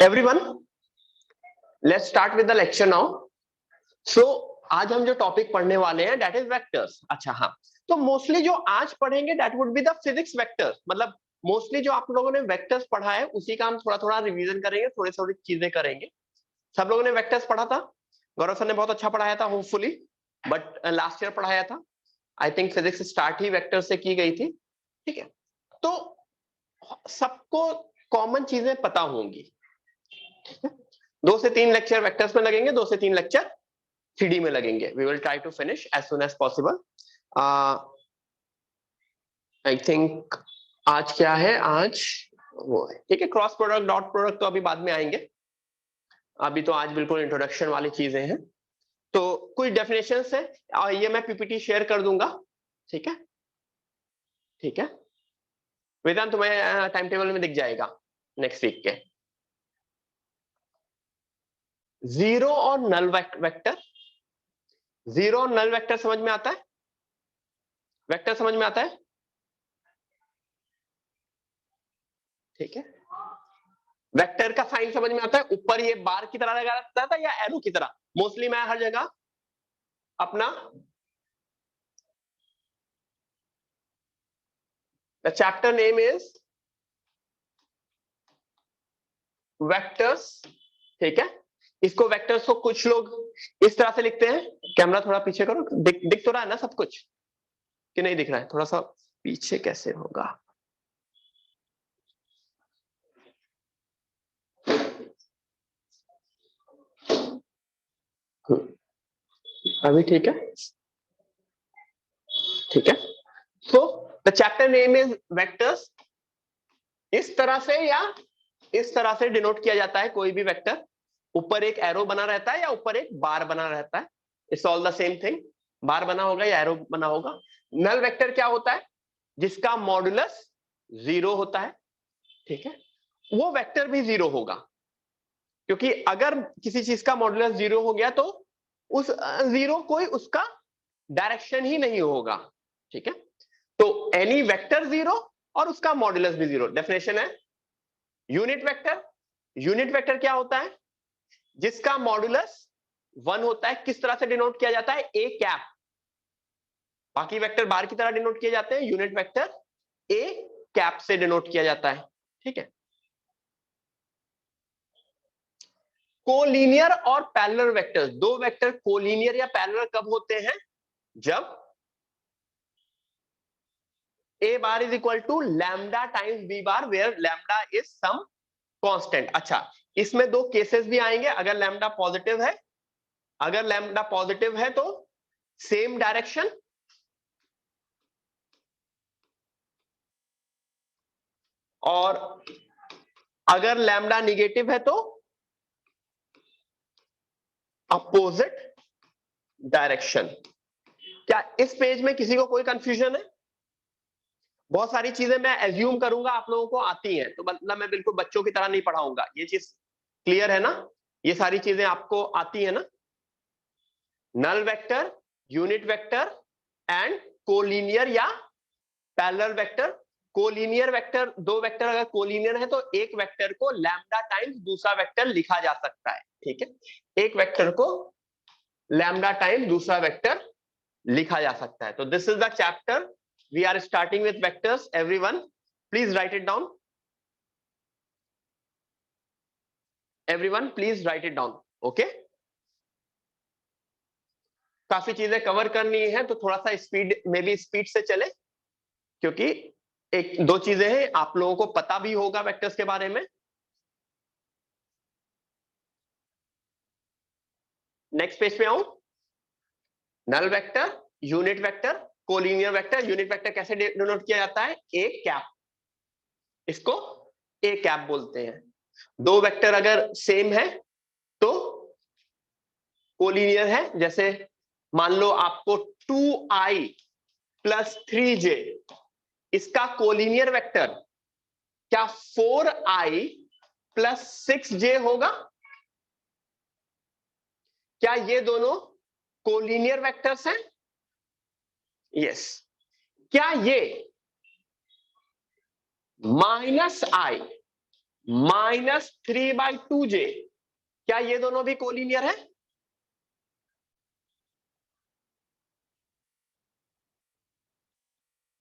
Everyone, let's start with the lecture now. So आज हम जो टॉपिक पढ़ने वाले हैं दैट इज वेक्टर्स। अच्छा हाँ, तो मोस्टली जो आज पढ़ेंगे that would be the physics vectors. मतलब मोस्टली जो आप लोगों ने वेक्टर्स पढ़ा है उसी का हम थोड़ा थोड़ा रिवीजन करेंगे, थोड़ी थोड़ी चीजें करेंगे। सब लोगों ने वेक्टर्स पढ़ा था, गौरव सर ने बहुत अच्छा पढ़ाया था होपफुली, बट लास्ट ईयर पढ़ाया था। I think physics start he vector से की गई थी। ठीक है, तो सबको कॉमन चीजें पता होंगी। 2 से 3 लेक्चर वेक्टर्स में लगेंगे, 2 से 3 लेक्चर 3D में लगेंगे। We will try to finish as soon as possible. I think आज क्या है, आज वो है, ठीक है, क्रॉस प्रोडक्ट डॉट प्रोडक्ट तो अभी बाद में आएंगे, अभी तो आज बिल्कुल इंट्रोडक्शन वाली चीजें हैं। तो कुछ डेफिनेशंस है और ये मैं पीपीटी शेयर कर दूंगा। ठीक है, ठीक है वेदांत, तुम्हें टाइम टेबल में दिख जाएगा नेक्स्ट वीक के। जीरो और नल वेक्टर, जीरो और नल वेक्टर समझ में आता है? वेक्टर समझ में आता है? ठीक है, वेक्टर का साइन समझ में आता है? ऊपर ये बार की तरह लगा रहता था या एरो की तरह? मोस्टली मैं हर जगह अपना the chapter name is vectors. ठीक है, इसको वेक्टर्स को कुछ लोग इस तरह से लिखते हैं। कैमरा थोड़ा पीछे करो, दिख तो रहा है ना सब कुछ कि नहीं दिख रहा है? थोड़ा सा पीछे कैसे होगा? अभी ठीक है? ठीक है, तो the chapter name is vectors. इस तरह से या इस तरह से डिनोट किया जाता है कोई भी वेक्टर। ऊपर एक एरो बना रहता है या ऊपर एक बार बना रहता है, it's all the same thing. Bar बना होगा या एरो बना होगा। नल वेक्टर क्या होता है? जिसका मॉडुलस 0 होता है। ठीक है, वो वेक्टर भी 0 होगा, क्योंकि अगर किसी चीज का मॉडुलस 0 हो गया तो उस 0 कोई उसका डायरेक्शन ही नहीं होगा। ठीक है, तो एनी वेक्टर 0 और उसका मॉडुलस भी 0। डेफिनेशन है यूनिट वेक्टर। यूनिट वेक्टर क्या होता है? जिसका मॉडुलस 1 होता है। किस तरह से डिनोट किया जाता है? A cap. बाकी वेक्टर बार की तरह डिनोट किए जाते हैं, यूनिट वेक्टर ए कैप से डिनोट किया जाता है। ठीक है, कोलिनियर और पैरेलल वेक्टर्स, दो वेक्टर कोलिनियर या पैरेलल कब होते हैं? जब a bar is equal to lambda times b bar, where lambda is some constant. अच्छा, इसमें 2 केसेस भी आएंगे। अगर लैम्डा पॉजिटिव है, अगर लैम्डा पॉजिटिव है तो सेम डायरेक्शन, और अगर लैम्डा निगेटिव है तो अपोजिट डायरेक्शन। क्या इस पेज में किसी को कोई कंफ्यूजन है? बहुत सारी चीजें मैं एज्यूम करूंगा आप लोगों को आती हैं, तो मतलब मैं बिल्कुल बच्चों की तरह नहीं पढ़ाऊंगा। ये चीज क्लियर है ना? ये सारी चीजें आपको आती है ना? Null vector, unit vector and collinear या parallel vector. Collinear vector, 2 vector अगर कोलिनियर है तो एक वेक्टर को लैम्डा टाइम्स दूसरा वेक्टर लिखा जा सकता है। ठीक है, एक वेक्टर को लैम्डा टाइम्स दूसरा वेक्टर लिखा जा सकता है। तो this is the chapter, we are starting with vectors. Everyone please write it down, everyone please write it down. Okay, काफी चीजें कवर करनी है तो थोड़ा सा स्पीड में भी स्पीड से चले, क्योंकि 1-2 चीजें हैं आप लोगों को पता भी होगा वेक्टर्स के बारे में। नेक्स्ट पेज पे आऊं। Null vector, unit vector, collinear vector. Unit vector कैसे डिनोट किया जाता है? ए कैप, इसको ए कैप बोलते हैं। 2 वेक्टर अगर सेम है तो कोलिनियर है। जैसे मान लो आपको 2i प्लस 3j, इसका कोलिनियर वेक्टर क्या 4i प्लस 6j होगा? क्या ये दोनों कोलिनियर वेक्टर्स हैं? यस। क्या ये -i -3/2j, क्या ये दोनों भी कोलिनियर है?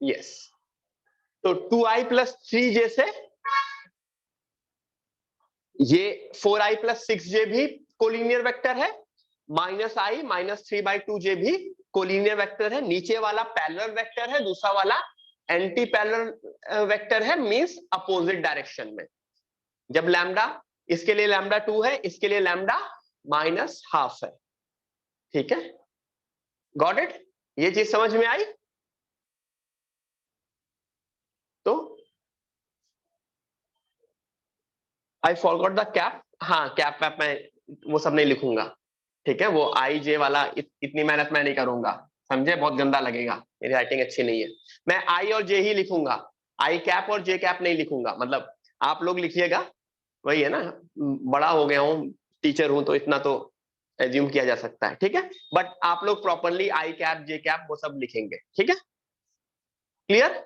यस। तो 2i + 3j से ये 4i + 6j भी कोलिनियर वेक्टर है, -i -3/2j भी कोलिनियर वेक्टर है। नीचे वाला पैरेलल वेक्टर है, दूसरा वाला एंटी पैरेलल वेक्टर है, मींस अपोजिट डायरेक्शन में। जब लैम्डा, इसके लिए लैम्डा 2 है, इसके लिए लैम्डा -12 है। ठीक है, गॉट इट? ये चीज समझ में आई? तो आई फॉरगॉट द कैप, हाँ कैप वैप मैं वो सब नहीं लिखूंगा। ठीक है, वो आई जे वाला इतनी मेहनत मैं नहीं करूंगा, समझे? बहुत गंदा लगेगा, मेरी राइटिंग अच्छी नहीं है। मैं आई और जे ही लिखूंगा, आई कैप और जे कैप नहीं लिखूंगा। मतलब आप लोग लिखिएगा, वही है ना, बड़ा हो गया हूँ, टीचर हूं, तो इतना तो एज्यूम किया जा सकता है। ठीक है, बट आप लोग properly I cap J cap वो सब लिखेंगे। ठीक है, क्लियर?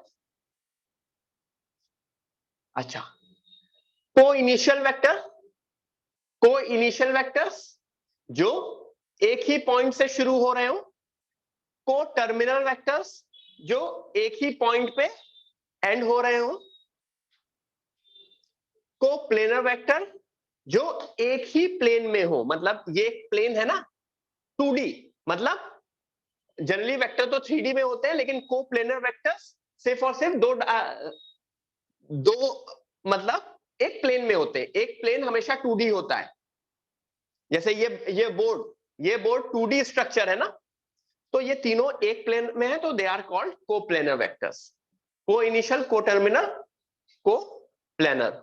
अच्छा, को इनिशियल वेक्टर, को इनिशियल वेक्टर्स जो एक ही पॉइंट से शुरू हो रहे हो, को टर्मिनल वेक्टर्स जो एक ही पॉइंट पे एंड हो रहे हो, को प्लेनर वेक्टर जो एक ही प्लेन में हो। मतलब ये एक प्लेन है ना 2D, मतलब जनरली वेक्टर तो 3D में होते हैं, लेकिन को प्लेनर वेक्टर्स सिर्फ और सिर्फ दो मतलब एक प्लेन में होते हैं। एक प्लेन हमेशा 2D होता है। जैसे ये बोर्ड 2D स्ट्रक्चर है ना, तो ये तीनों एक प्लेन में है, तो दे आर कॉल्ड को प्लेनर वेक्टर्स। को इनिशियल, को टर्मिनल, को प्लेनर।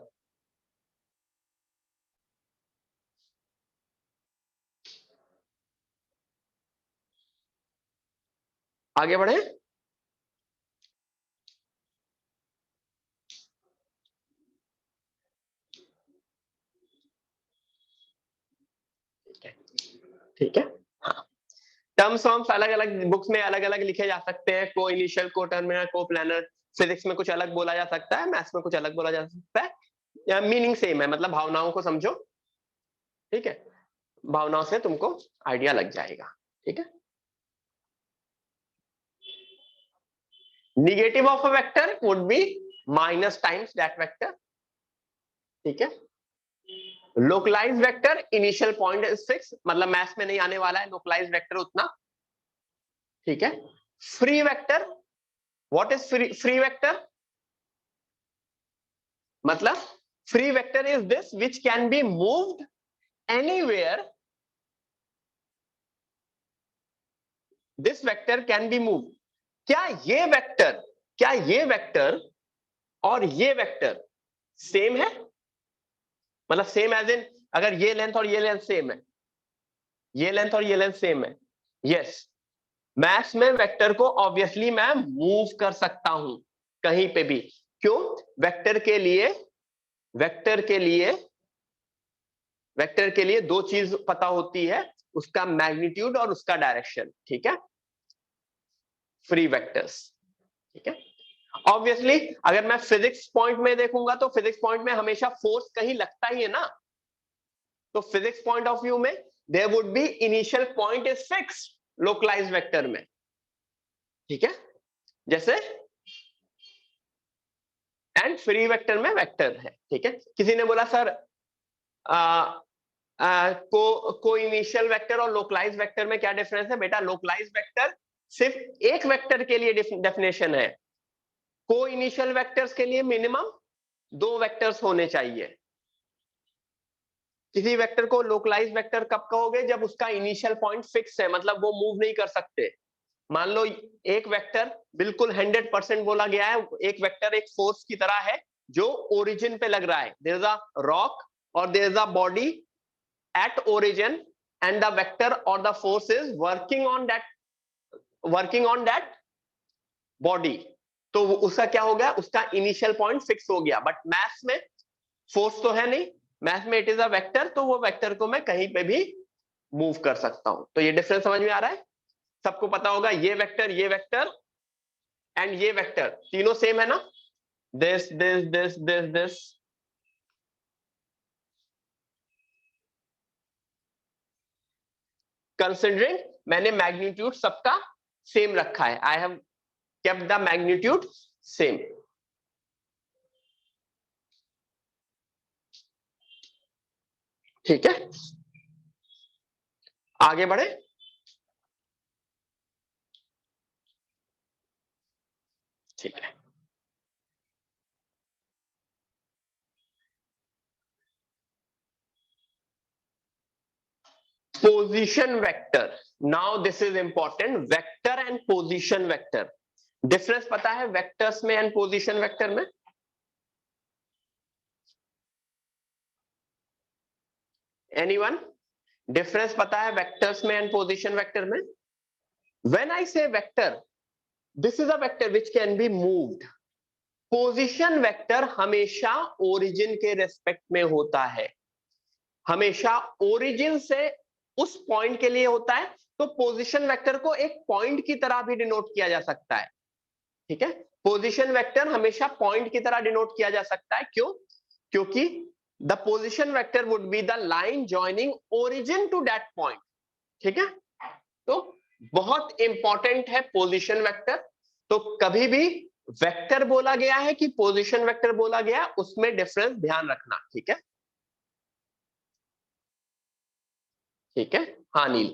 आगे बढ़े। ठीक है, हाँ, टर्म्स फॉर्म्स अलग अलग बुक्स में अलग अलग लिखे जा सकते हैं, को इनिशियल, को टर्मिनल, को प्लानर। फिजिक्स में कुछ अलग बोला जा सकता है, मैथ्स में कुछ अलग बोला जा सकता है, मीनिंग सेम है, मतलब भावनाओं को समझो। ठीक है, भावनाओं से तुमको आइडिया लग जाएगा। ठीक है, negative of a vector would B minus times that vector. ठीक है, localise vector initial point is fix, मतलब मैथ्स में नहीं आने वाला है लोकलाइज वेक्टर उतना। ठीक है, free vector, what is free vector? मतलब free vector is this which can be moved anywhere, this vector can be moved. क्या ये वेक्टर और ये वेक्टर सेम है? मतलब सेम एज इन, अगर ये लेंथ और ये लेंथ सेम है, ये लेंथ और ये लेंथ सेम है, यस। मैथ्स में वेक्टर को ऑब्वियसली मैं मूव कर सकता हूं कहीं पे भी। क्यों? वेक्टर के लिए वेक्टर के लिए वेक्टर के लिए दो चीज पता होती है, उसका मैग्नीट्यूड और उसका डायरेक्शन। ठीक है, फ्री वेक्टर्स। ठीक है, ऑब्वियसली अगर मैं फिजिक्स पॉइंट में देखूंगा तो फिजिक्स पॉइंट में हमेशा फोर्स कहीं लगता ही है ना, तो फिजिक्स पॉइंट ऑफ व्यू में there would be initial point is fixed localised vector में। ठीक है, जैसे एंड फ्री वेक्टर में वेक्टर है। ठीक है, किसी ने बोला सर को इनिशियल वेक्टर और लोकलाइज वेक्टर में क्या डिफरेंस है? बेटा लोकलाइज वेक्टर सिर्फ एक वेक्टर के लिए डेफिनेशन है, को इनिशियल वेक्टर्स के लिए मिनिमम दो वेक्टर्स होने चाहिए। किसी वेक्टर को लोकलाइज वेक्टर कब कहोगे? जब उसका इनिशियल पॉइंट फिक्स है, मतलब वो मूव नहीं कर सकते। मान लो एक वेक्टर बिल्कुल 100% बोला गया है, एक वेक्टर एक फोर्स की तरह है जो ओरिजिन पे लग रहा है। देयर इज अ रॉक और there is a body at origin and the vector or the force is working on that body, तो उसका क्या हो गया? उसका इनिशियल पॉइंट फिक्स हो गया। बट मैथ्स में फोर्स तो है नहीं, मैथ्स में इट इज अ वेक्टर, तो वो वेक्टर को मैं कहीं पे भी मूव कर सकता हूं। तो ये डिफरेंस समझ में आ रहा है? सबको पता होगा ये वेक्टर एंड ये वेक्टर तीनों सेम है ना, this this this this this, considering मैंने मैग्नीट्यूड सबका सेम रखा है, I have kept the magnitude same. ठीक है, आगे बढ़े। ठीक है, position vector, now this is important, vector and position vector. Difference पता है वेक्टर्स में एंड पोजीशन वेक्टर में? एनीवन? डिफरेंस पता है वेक्टर्स में एंड पोजीशन वेक्टर में? व्हेन आई से vector, this is a vector which can be moved. Position vector हमेशा ओरिजिन के रेस्पेक्ट में होता है, हमेशा ओरिजिन से उस पॉइंट के लिए होता है। तो पोजीशन वेक्टर को एक पॉइंट की तरह भी डिनोट किया जा सकता है। ठीक है, पोजीशन वेक्टर हमेशा पॉइंट की तरह डिनोट किया जा सकता है। क्यों? क्योंकि the position vector would be the line joining origin to that point. ठीक है, तो बहुत इंपॉर्टेंट है पोजीशन वेक्टर। तो कभी भी वेक्टर बोला गया है कि पोजीशन वेक्टर बोला गया, उसमें डिफरेंस ध्यान रखना। ठीक है, ठीक है, हाँ नील।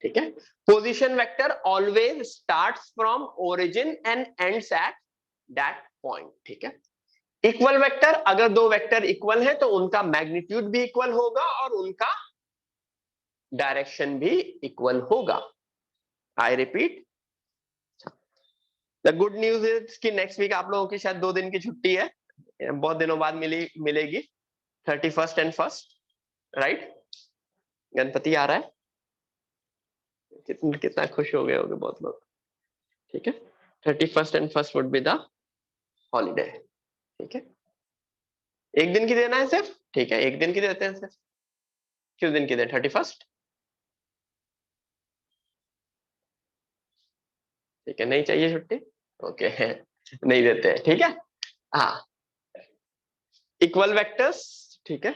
ठीक है, position vector always starts from origin and ends at that point. ठीक है, इक्वल वेक्टर, अगर दो वेक्टर इक्वल है तो उनका मैग्नीट्यूड भी इक्वल होगा और उनका डायरेक्शन भी इक्वल होगा। I repeat, the good news is कि नेक्स्ट वीक आप लोगों की शायद 2 दिन की छुट्टी है, बहुत दिनों बाद मिलेगी, 31st and 1st, right? Ganpati आ रहा है, कितना खुश हो गए होंगे बहुत लोग। ठीक है, 31st and 1st would be the holiday. ठीक है, एक दिन की देना है सिर्फ? ठीक है, एक दिन की देते हैं सिर्फ। किस दिन की दे? 31st? ठीक है, नहीं चाहिए छुट्टी? ओके, नहीं देते हैं। ठीक है, हाँ, इक्वल वेक्टर्स, ठीक है,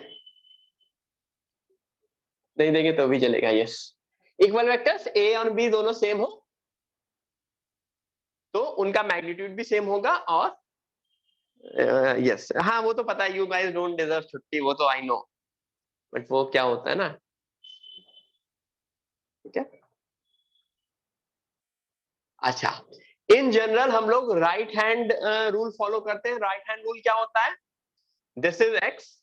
नहीं देंगे तो भी चलेगा। यस, इक्वल वेक्टर्स ए और बी दोनों सेम हो तो उनका मैग्नीट्यूड भी सेम होगा। और यस, हाँ वो तो पता है, यू गाइस डोंट डिजर्व छुट्टी, वो तो आई नो, बट वो क्या होता है ना। ठीक है, अच्छा, इन जनरल हम लोग राइट हैंड रूल फॉलो करते हैं। राइट हैंड रूल क्या होता है? This is x,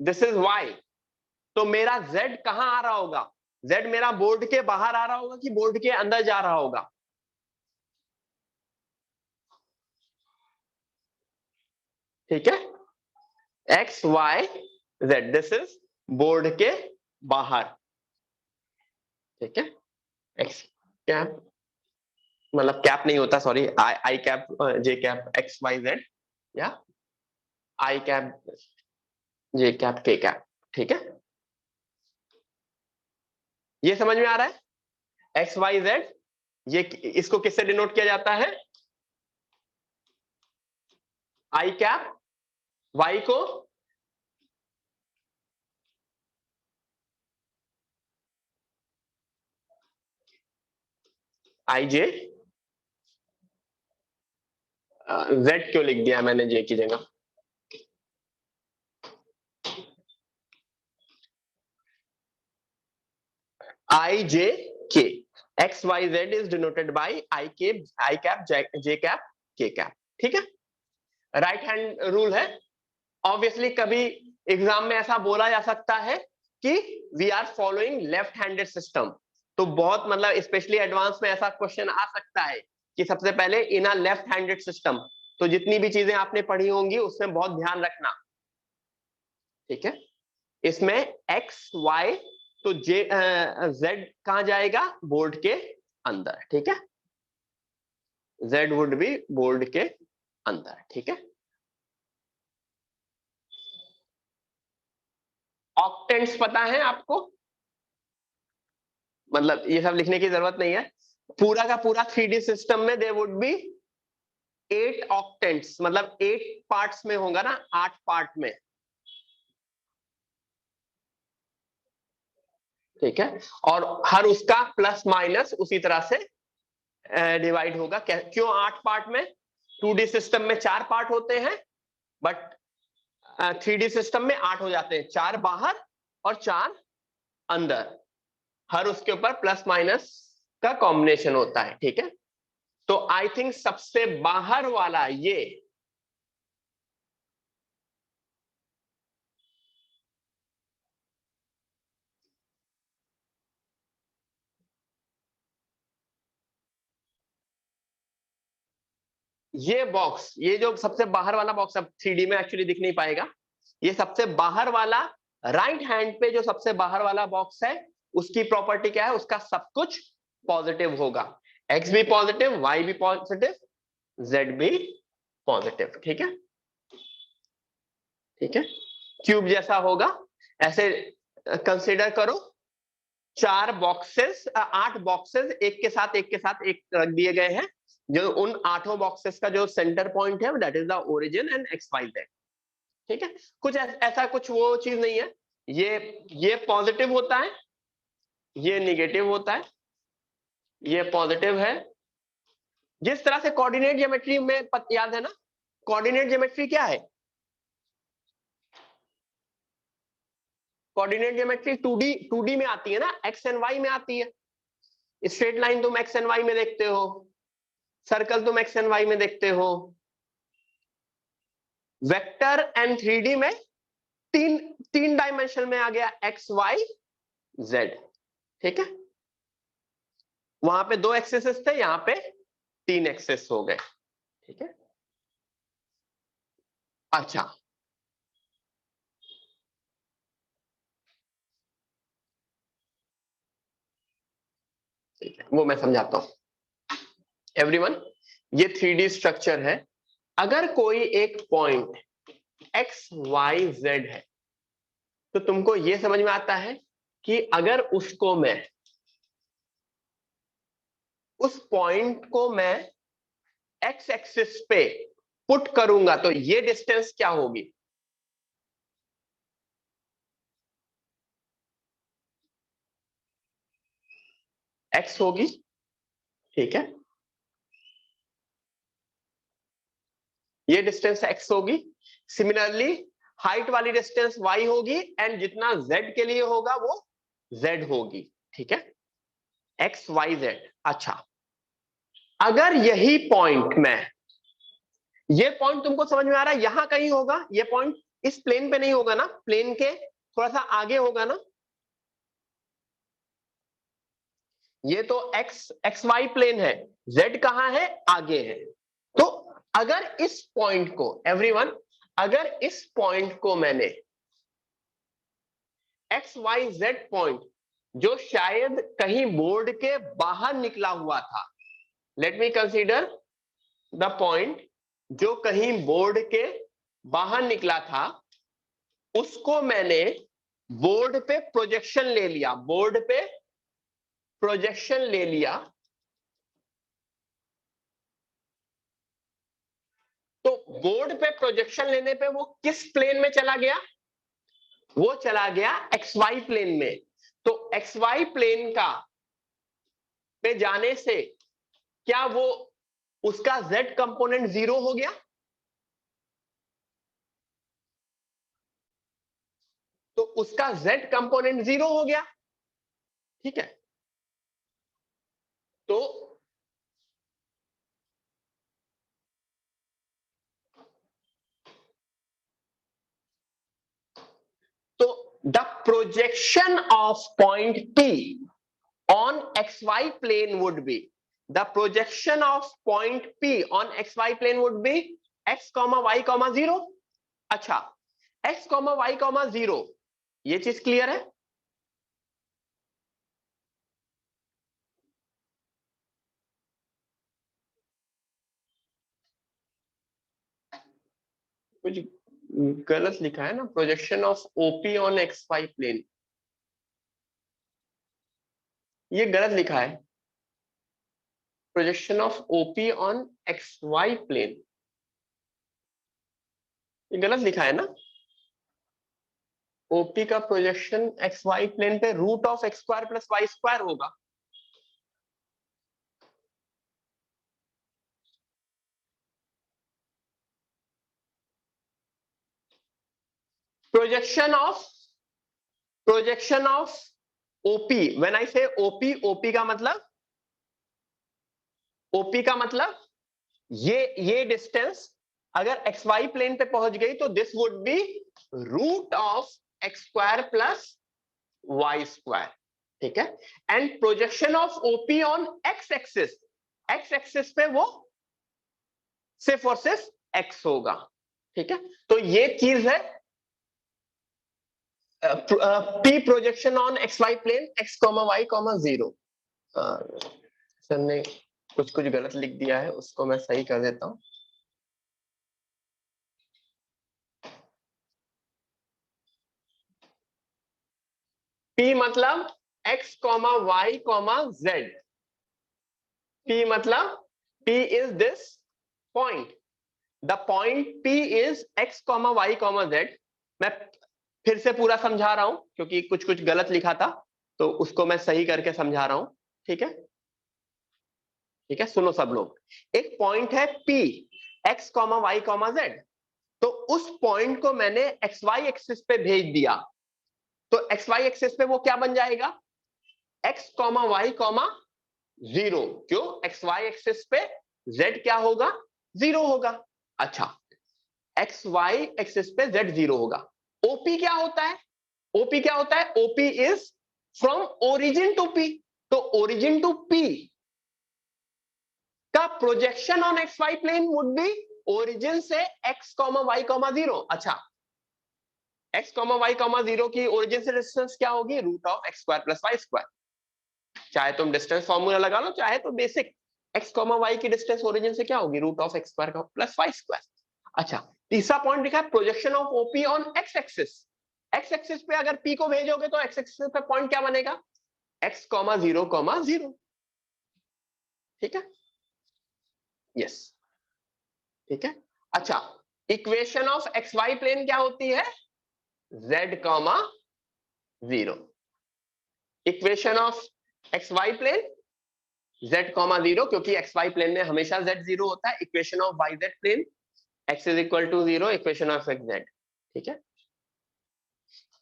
this is y. तो मेरा z कहां आ रहा होगा? z मेरा बोर्ड के बाहर आ रहा होगा कि बोर्ड के अंदर जा रहा होगा? ठीक है, x y z, this is board के बाहर। ठीक है, x कैप, मतलब कैप नहीं होता, sorry, I cap J cap x Y Z, या आई cap J cap K cap. ठीक है, ये समझ में आ रहा है? एक्स वाई जेड, ये इसको किससे डिनोट किया जाता है? आई कैप, वाई को आई जे, जेड क्यों लिख दिया मैंने जे की जगह? I J K, X Y Z is denoted by I cap, J cap, K cap। ठीक है, राइट हैंड रूल है। ऑब्वियसली कभी एग्जाम में ऐसा बोला जा सकता है कि we are following left handed system, तो बहुत मतलब स्पेशली एडवांस में ऐसा क्वेश्चन आ सकता है कि सबसे पहले इन अ लेफ्ट हैंडेड सिस्टम। तो जितनी भी चीजें आपने पढ़ी होंगी उसमें बहुत ध्यान रखना। ठीक है, इसमें एक्स वाई, तो जे जेड कहां जाएगा? बोर्ड के अंदर। ठीक है, जेड वुड बी बोर्ड के अंदर। ठीक है, ऑक्टेंट्स पता है आपको? मतलब ये सब लिखने की जरूरत नहीं है, पूरा का पूरा 3D सिस्टम में देयर वुड बी 8 ऑक्टेंट्स, मतलब 8 पार्ट्स में होगा ना, 8 पार्ट में। ठीक है, और हर उसका प्लस माइनस उसी तरह से डिवाइड होगा। क्यों 8 पार्ट में? 2D सिस्टम में 4 पार्ट होते हैं, बट 3D सिस्टम में 8 हो जाते हैं, 4 बाहर और 4 अंदर, हर उसके ऊपर प्लस माइनस का कॉम्बिनेशन होता है। ठीक है, तो आई थिंक सबसे बाहर वाला ये बॉक्स, ये जो सबसे बाहर वाला बॉक्स, अब 3D में एक्चुअली दिख नहीं पाएगा, ये सबसे बाहर वाला राइट हैंड पे जो सबसे बाहर वाला बॉक्स है, उसकी प्रॉपर्टी क्या है? उसका सब कुछ पॉजिटिव होगा, एक्स भी पॉजिटिव, वाई भी पॉजिटिव, जेड भी पॉजिटिव। ठीक है, ठीक है, क्यूब जैसा होगा। ऐसे कंसीडर करो 4 बॉक्सेस, 8 बॉक्सेस एक के साथ एक रख दिए गए हैं, जो उन 8 बॉक्सेस का जो सेंटर पॉइंट है that is the origin and x Y z. ठीक है, कुछ ऐसा कुछ वो चीज नहीं है, ये पॉजिटिव होता है, ये निगेटिव होता है, ये पॉजिटिव है। जिस तरह से कोऑर्डिनेट ज्योमेट्री में याद है ना, कोऑर्डिनेट ज्योमेट्री क्या है? कोऑर्डिनेट ज्योमेट्री 2D में आती है ना, एक्स एंड वाई में आती है। स्ट्रेट लाइन तुम एक्स एंड वाई में देखते हो, सर्कल तुम एक्स एंड वाई में देखते हो। वेक्टर एंड 3D में तीन डायमेंशन में आ गया, एक्स वाई जेड। ठीक है, वहां पे 2 एक्सेस थे, यहां पे 3 एक्सेस हो गए। ठीक है, अच्छा, ठीक है, वो मैं समझाता हूं। एवरीवन, ये 3D स्ट्रक्चर है। अगर कोई एक पॉइंट एक्स वाई जेड है, तो तुमको ये समझ में आता है कि अगर उसको मैं, उस पॉइंट को मैं एक्स एक्सिस पे पुट करूंगा तो ये डिस्टेंस क्या होगी? एक्स होगी। ठीक है, ये डिस्टेंस एक्स होगी। सिमिलरली हाइट वाली डिस्टेंस वाई होगी, एंड जितना जेड के लिए होगा वो जेड होगी। ठीक है, एक्स वाई जेड। अच्छा, अगर यही पॉइंट में, ये पॉइंट तुमको समझ में आ रहा है, यहां कहीं होगा, ये पॉइंट इस प्लेन पे नहीं होगा ना, प्लेन के थोड़ा सा आगे होगा ना। ये तो एक्स वाई प्लेन है, जेड कहां है? आगे है। तो अगर इस पॉइंट को, एवरीवन, अगर इस पॉइंट को मैंने एक्स वाई जेड पॉइंट, जो शायद कहीं बोर्ड के बाहर निकला हुआ था, let me consider the point जो कहीं बोर्ड के बाहर निकला था, उसको मैंने बोर्ड पे प्रोजेक्शन ले लिया, बोर्ड पे प्रोजेक्शन ले लिया, तो बोर्ड पे प्रोजेक्शन लेने पे वो किस प्लेन में चला गया? वो चला गया एक्स वाई प्लेन में। तो एक्स वाई प्लेन का पे जाने से क्या वो, उसका जेड कंपोनेंट 0 हो गया? तो उसका जेड कंपोनेंट 0 हो गया। ठीक है, तो the projection of point P on xy plane would be, the projection of point P on xy plane would be x, y, 0। अच्छा, x, y, 0, ये चीज क्लियर है? कुछ गलत लिखा है ना, projection of OP on x y plane, ये गलत लिखा है। Projection of OP on x y plane, ये गलत लिखा है ना। ओपी का प्रोजेक्शन एक्स वाई प्लेन पे root of x square plus Y square होगा। Projection of OP, when I say OP, OP का मतलब, ओपी का मतलब ये डिस्टेंस अगर एक्स वाई प्लेन पे पहुंच गई तो this would be root of x square plus Y square, ठीक है। And projection of OP on x axis, x axis पे वो सिर्फ और सिर्फ एक्स होगा, ठीक है। तो ये चीज है P projection on x y plane x comma y comma 0। Sir ने कुछ कुछ गलत लिख दिया है, उसको मैं सही कर देता हूं। P मतलब x comma y comma z. P मतलब P is this point, the point P is x comma y comma z. मैं फिर से पूरा समझा रहा हूं क्योंकि कुछ कुछ गलत लिखा था, तो उसको मैं सही करके समझा रहा हूं, ठीक है। ठीक है, सुनो सब लोग, एक पॉइंट है P x comma y comma z, तो उस पॉइंट को मैंने एक्स वाई एक्सिस पे भेज दिया, तो एक्स वाई एक्सिस पे वो क्या बन जाएगा, x कॉमा वाई कॉमा 0। क्यों, एक्स वाई एक्सिस पे z क्या होगा, 0 होगा। अच्छा, एक्स वाई एक्सिस पे z 0 होगा। ओपी क्या होता है, ओपी क्या होता है, OP is from origin to P, तो ओरिजिन टू पी का projection on x y plane would be origin से x कॉमा वाई कॉमा 0। अच्छा, x कॉमा वाई कॉमा 0 की ओरिजिन से डिस्टेंस क्या होगी, root of x square plus Y square. चाहे तुम डिस्टेंस फॉर्मूला लगा लो, चाहे तो बेसिक, x कॉमा वाई की डिस्टेंस ओरिजिन से क्या होगी, root of x square plus Y square. अच्छा, तीसरा पॉइंट लिखा है projection of OP on x axis. X axis पे अगर p को भेजोगे तो एक्स एक्सिस पे पॉइंट क्या बनेगा, x कॉमा 0 कॉमा 0, ठीक है, यस, ठीक है। अच्छा, equation of x y plane क्या होती है, z comma 0। Equation of x y plane z comma 0, क्योंकि एक्स वाई प्लेन में हमेशा z 0 होता है। Equation of y z plane x is equal to 0, equation of x z, ठीक है।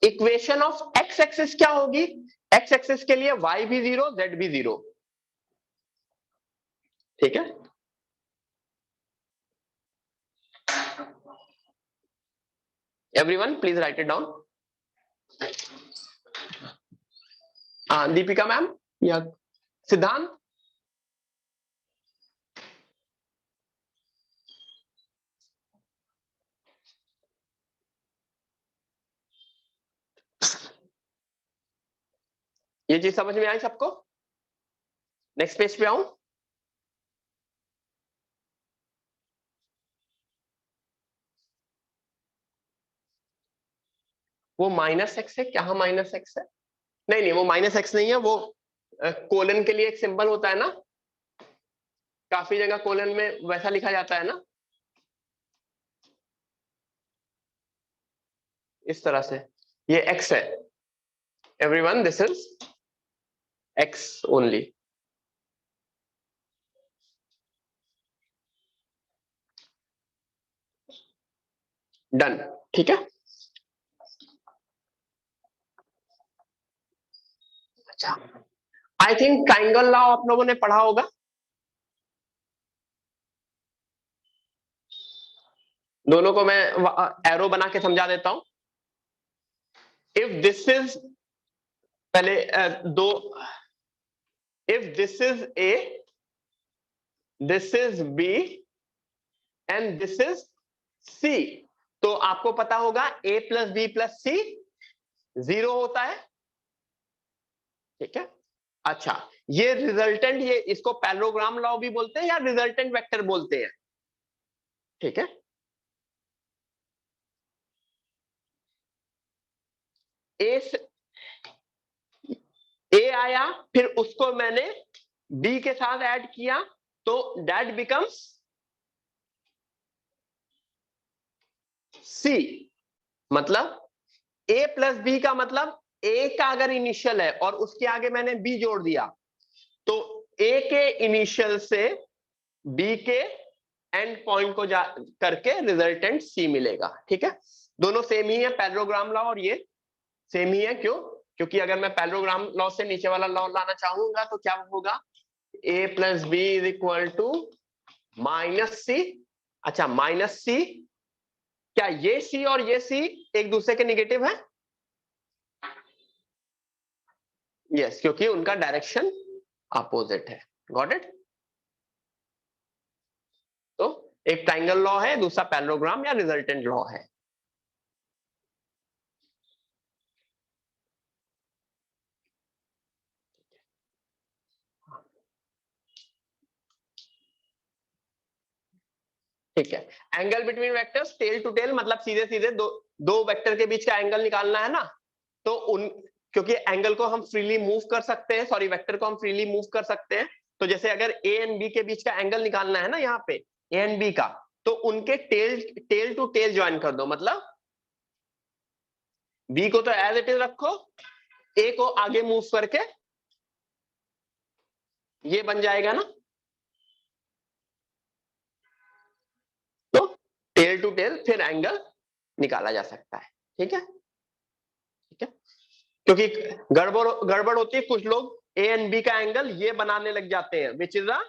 इक्वेशन ऑफ एक्स एक्सिस क्या होगी, एक्स एक्सिस के लिए y भी 0 z भी 0, ठीक है। Everyone please write it down. Deepika ma'am या सिद्धांत, ये चीज समझ में आई सबको, नेक्स्ट पेज पे आऊं। वो माइनस एक्स है, क्या माइनस एक्स है, नहीं नहीं वो माइनस एक्स नहीं है, वो कोलन के लिए एक सिंबल होता है ना, काफी जगह कोलन में वैसा लिखा जाता है ना, इस तरह से, ये x है everyone, this is x only. Done, ठीक है। अच्छा, आई थिंक ट्राइंगल लॉ आप लोगों ने पढ़ा होगा, दोनों को मैं एरो बना के समझा देता हूं। इफ दिस इज, पहले दो, if this is a, this is b and this is c, तो आपको पता होगा a plus B plus c 0 होता है, ठीक है। अच्छा, ये रिजल्टेंट, ये इसको पैरेललोग्राम लॉ भी बोलते हैं या रिजल्टेंट वेक्टर बोलते हैं, ठीक है। ए आया, फिर उसको मैंने बी के साथ ऐड किया, तो दैट बिकम्स सी, मतलब ए प्लस बी का मतलब ए का अगर इनिशियल है और उसके आगे मैंने बी जोड़ दिया तो ए के इनिशियल से बी के एंड पॉइंट को जा करके रिजल्टेंट सी मिलेगा। ठीक है, दोनों सेम ही है, पैरेललोग्राम लॉ और ये सेम ही है। क्यों? क्योंकि अगर मैं पैरेललोग्राम लॉ से नीचे वाला लॉ लाना चाहूंगा तो क्या होगा, a plus b is equal to minus c. अच्छा, माइनस सी, क्या ये सी और ये सी एक दूसरे के निगेटिव है? यस, क्योंकि उनका डायरेक्शन अपोजिट है। Got it? तो एक ट्राइंगल लॉ है, दूसरा पैरेललोग्राम या रिजल्टेंट लॉ है। ठीक है, angle between vectors tail to tail मतलब सीधे सीधे दो वेक्टर के बीच का एंगल निकालना है ना। तो उन, क्योंकि एंगल को हम फ्रीली मूव कर सकते हैं, सॉरी वेक्टर को हम फ्रीली मूव कर सकते हैं। तो जैसे अगर ए एंड बी के बीच का एंगल निकालना है ना, यहाँ पे ए एंड बी का, तो उनके टेल टू टेल ज्वाइन कर दो। मतलब बी को तो एज इट इज रखो, ए को आगे मूव करके ये बन जाएगा ना। तो टेल टू टेल फिर एंगल निकाला जा सकता है। ठीक है, ठीक है, क्योंकि गड़बड़ गड़बड़ होती है, कुछ लोग ए एंड बी का एंगल ये बनाने लग जाते हैं, which is a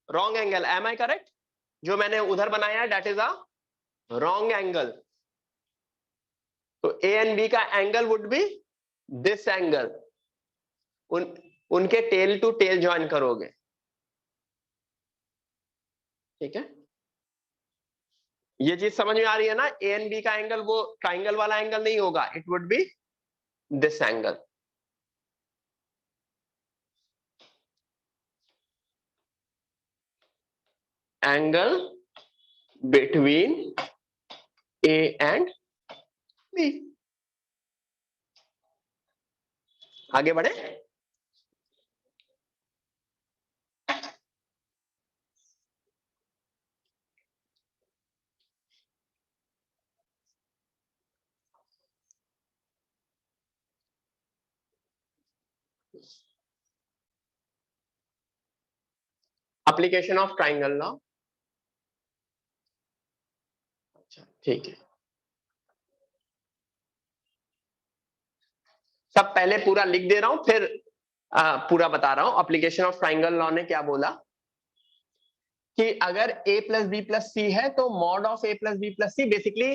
wrong angle. Am I correct? जो मैंने उधर बनाया है that is a wrong angle. तो ए एंड बी का angle would be this angle. उनके टेल टू टेल ज्वाइन करोगे। ठीक है, ये चीज समझ में आ रही है ना? ए एंड बी का एंगल वो ट्राइंगल वाला एंगल नहीं होगा, it would be this angle. Angle between A and b. आगे बढ़े। Application of triangle law. अच्छा, ठीक है, सब पहले पूरा लिख दे रहा हूं, फिर पूरा बता रहा हूं। एप्लीकेशन ऑफ ट्राइंगल लॉ ने क्या बोला कि अगर a plus B plus c है तो mod of a plus B plus c basically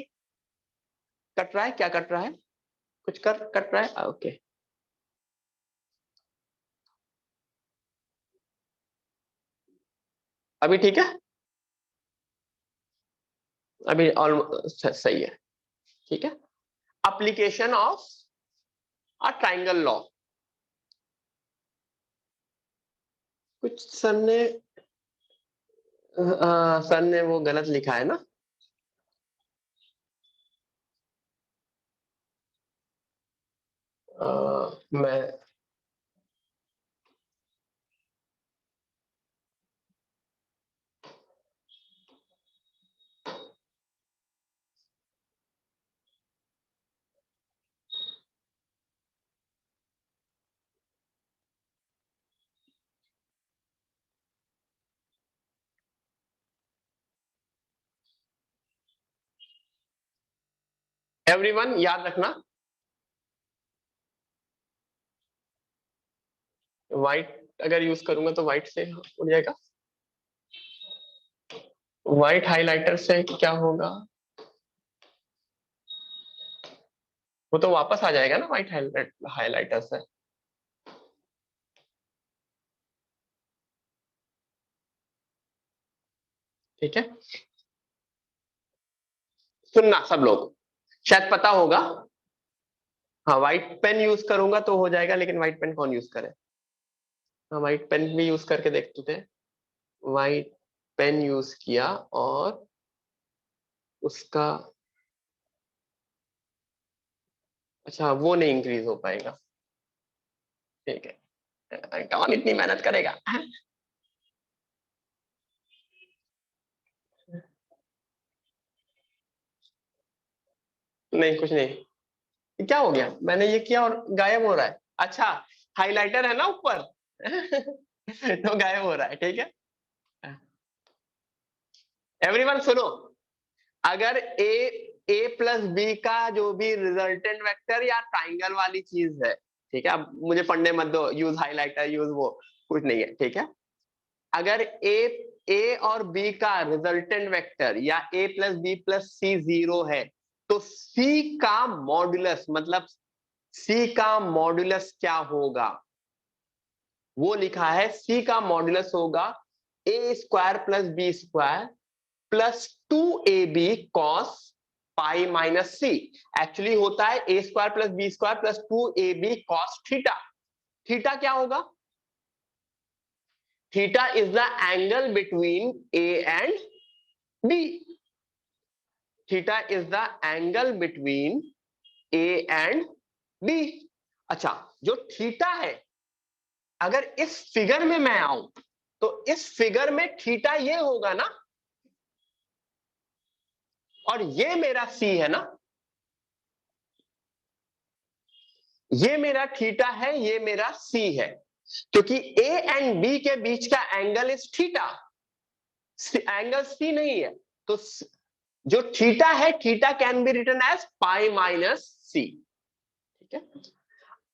cut रहा है। क्या कट रहा है? कुछ कट रहा है। ओके, अभी ठीक है, अभी ऑलमोस्ट सही है। ठीक है, application of a triangle law. कुछ सर ने वो गलत लिखा है ना। मैं एवरीवन याद रखना, व्हाइट अगर यूज करूंगा तो व्हाइट से उड़ जाएगा। व्हाइट हाइलाइटर से क्या होगा? वो तो वापस आ जाएगा ना व्हाइट हाइलाइटर से। ठीक है, सुनना सब लोग, शायद पता होगा। हाँ, व्हाइट पेन यूज करूंगा तो हो जाएगा, लेकिन व्हाइट पेन कौन यूज करे? हाँ, व्हाइट पेन भी यूज करके देखते थे। व्हाइट पेन यूज किया और उसका, अच्छा वो नहीं इंक्रीज हो पाएगा। ठीक है, कौन इतनी मेहनत करेगा? नहीं, कुछ नहीं, क्या हो गया, मैंने ये किया और गायब हो रहा है। अच्छा, हाइलाइटर है ना ऊपर तो गायब हो रहा है, ठीक है। एवरीवन सुनो, अगर ए प्लस बी का जो भी रिजल्टेंट वेक्टर या ट्राइंगल वाली चीज है, ठीक है, अब मुझे पढ़ने मत दो, यूज हाइलाइटर यूज वो, कुछ नहीं है, ठीक है। अगर ए और बी का रिजल्टेंट वेक्टर या ए प्लस बी प्लस सी 0 है, तो सी का मॉड्यूलस, मतलब सी का मॉड्यूलस क्या होगा, वो लिखा है, सी का मॉड्यूलस होगा A square plus B square plus 2ab cos pi minus C. Actually होता है A square plus B square plus 2ab cos theta. Theta क्या होगा, theta is the angle between A and B. Theta is the angle between A and B. अच्छा, जो theta है, अगर इस figure में मैं आऊं तो इस फिगर में थीटा ये होगा ना, और ये मेरा सी है ना, ये मेरा थीटा है, ये मेरा सी है, क्योंकि ए एंड बी के बीच का angle is theta, angle c नहीं है। तो जो थीटा है, theta can be written as pi minus c, ठीक है।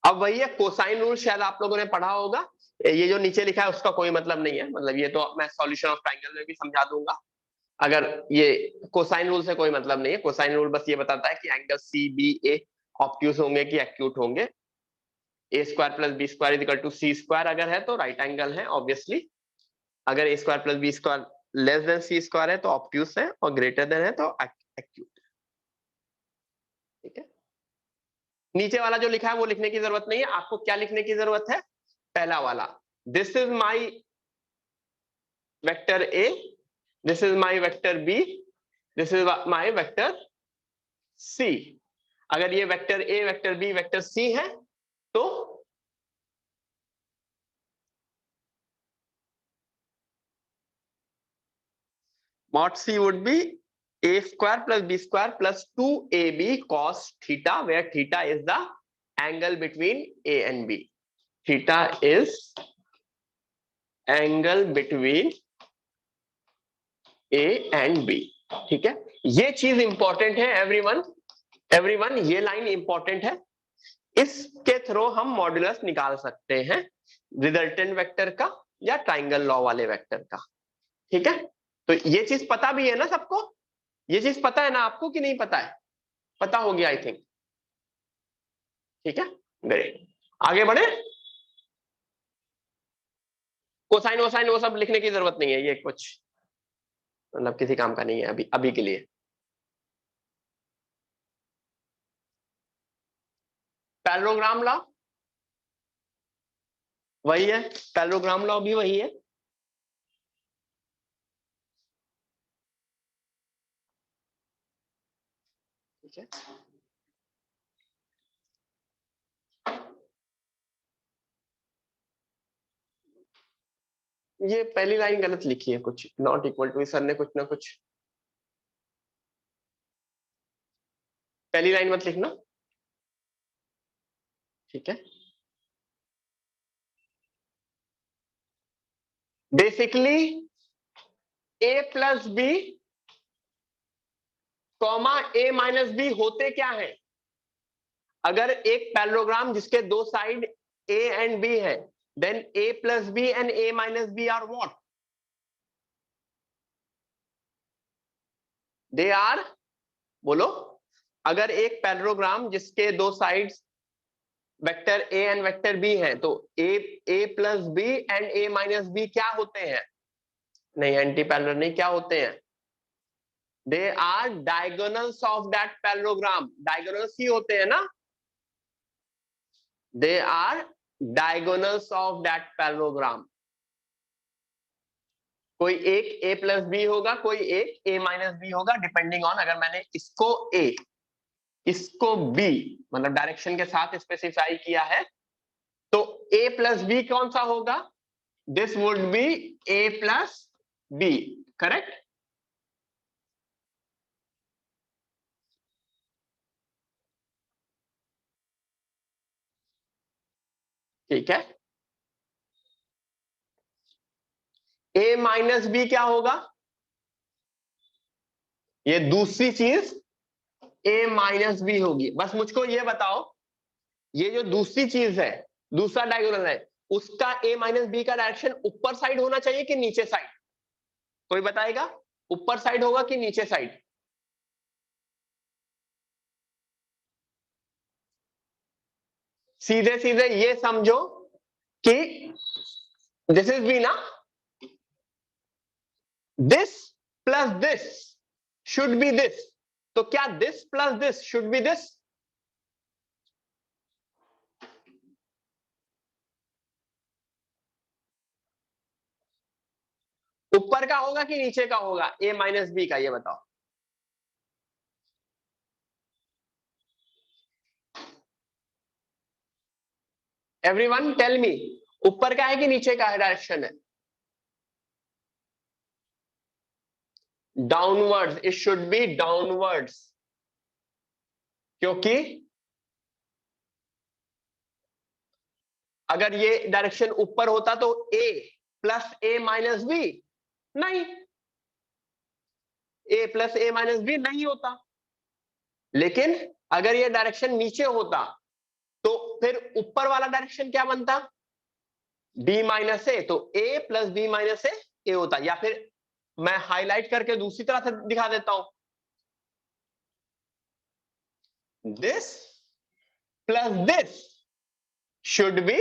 अब वही है कोसाइन रूल, शायद आप लोगों ने पढ़ा होगा, ये जो नीचे लिखा है उसका कोई मतलब नहीं है, मतलब ये तो मैं सॉल्यूशन ऑफ ट्रायंगल में भी समझा दूंगा। अगर ये कोसाइन रूल से कोई मतलब नहीं है, कोसाइन रूल बस ये बताता है कि angle c b a obtuse होंगे कि एक्यूट होंगे। A square plus B square is equal to c square अगर है तो राइट एंगल है ऑब्वियसली, अगर a square plus B square less than c square है तो ऑब्ट्यूज है, और ग्रेटर देन है तो एक्यूट, ठीक है। नीचे वाला जो लिखा है वो लिखने की जरूरत नहीं है, आपको क्या लिखने की जरूरत है, पहला वाला, this is my vector a, this is my vector b, this is my vector c. अगर ये vector a vector b vector c है तो mod c would be a square plus b square plus 2ab cos theta, where theta is the angle between a and b. Theta is angle between a and b, ठीक है। ये चीज important है everyone, everyone ये line important है, इसके through हम modulus निकाल सकते हैं रिजल्टेंट वेक्टर का या ट्राइंगल लॉ वाले वेक्टर का, ठीक है। तो ये चीज पता भी है ना सबको, ये चीज पता है ना आपको कि नहीं पता है, पता होगी आई थिंक, ठीक है। ग्रेट, आगे बढ़े। कोसाइन वोसाइन वो सब लिखने की जरूरत नहीं है, ये कुछ मतलब किसी काम का नहीं है अभी अभी के लिए। पैरेललोग्राम लॉ वही है, पैरेललोग्राम लॉ भी वही है, ठीक है। ये पहली लाइन गलत लिखी है, कुछ नॉट इक्वल टू, सर ने कुछ ना कुछ, पहली लाइन मत लिखना, ठीक है। Basically a plus b comma a minus b होते क्या है, अगर एक पैरेललोग्राम जिसके दो साइड ए एंड बी है, then a plus B and a minus b are what, they are, बोलो, अगर एक पैरेललोग्राम जिसके दो sides vector a and vector b है, तो a plus B and a minus b क्या होते हैं, नहीं एंटी पैरेलल नहीं, क्या होते हैं, they are diagonals of that parallelogram, diagonals ही होते हैं ना, they are diagonals of that parallelogram. कोई एक ए प्लस बी होगा, कोई एक ए माइनस बी होगा, डिपेंडिंग ऑन, अगर मैंने इसको ए इसको बी मतलब डायरेक्शन के साथ स्पेसिफाई किया है, तो ए प्लस बी कौन सा होगा, this would be A plus B, correct. ठीक है, a माइनस बी क्या होगा, ये दूसरी चीज a माइनस बी होगी। बस मुझको ये बताओ, ये जो दूसरी चीज है, दूसरा डायगोनल है, उसका a माइनस बी का डायरेक्शन ऊपर साइड होना चाहिए कि नीचे साइड? कोई बताएगा, ऊपर साइड होगा कि नीचे साइड? सीधे सीधे ये समझो कि दिस इज बी ना, this plus this should be this, तो क्या this plus this should be this? ऊपर का होगा कि नीचे का होगा a माइनस बी का, ये बताओ। एवरीवन टेल मी, ऊपर का है कि नीचे का है डायरेक्शन है? Downwards, it should be downwards, क्योंकि अगर ये डायरेक्शन ऊपर होता तो a plus a minus B, नहीं, a plus a minus B नहीं होता। लेकिन अगर ये डायरेक्शन नीचे होता तो फिर ऊपर वाला डायरेक्शन क्या बनता, b माइनस ए, तो a प्लस b माइनस ए होता। या फिर मैं हाईलाइट करके दूसरी तरह से दिखा देता हूं, this plus this should be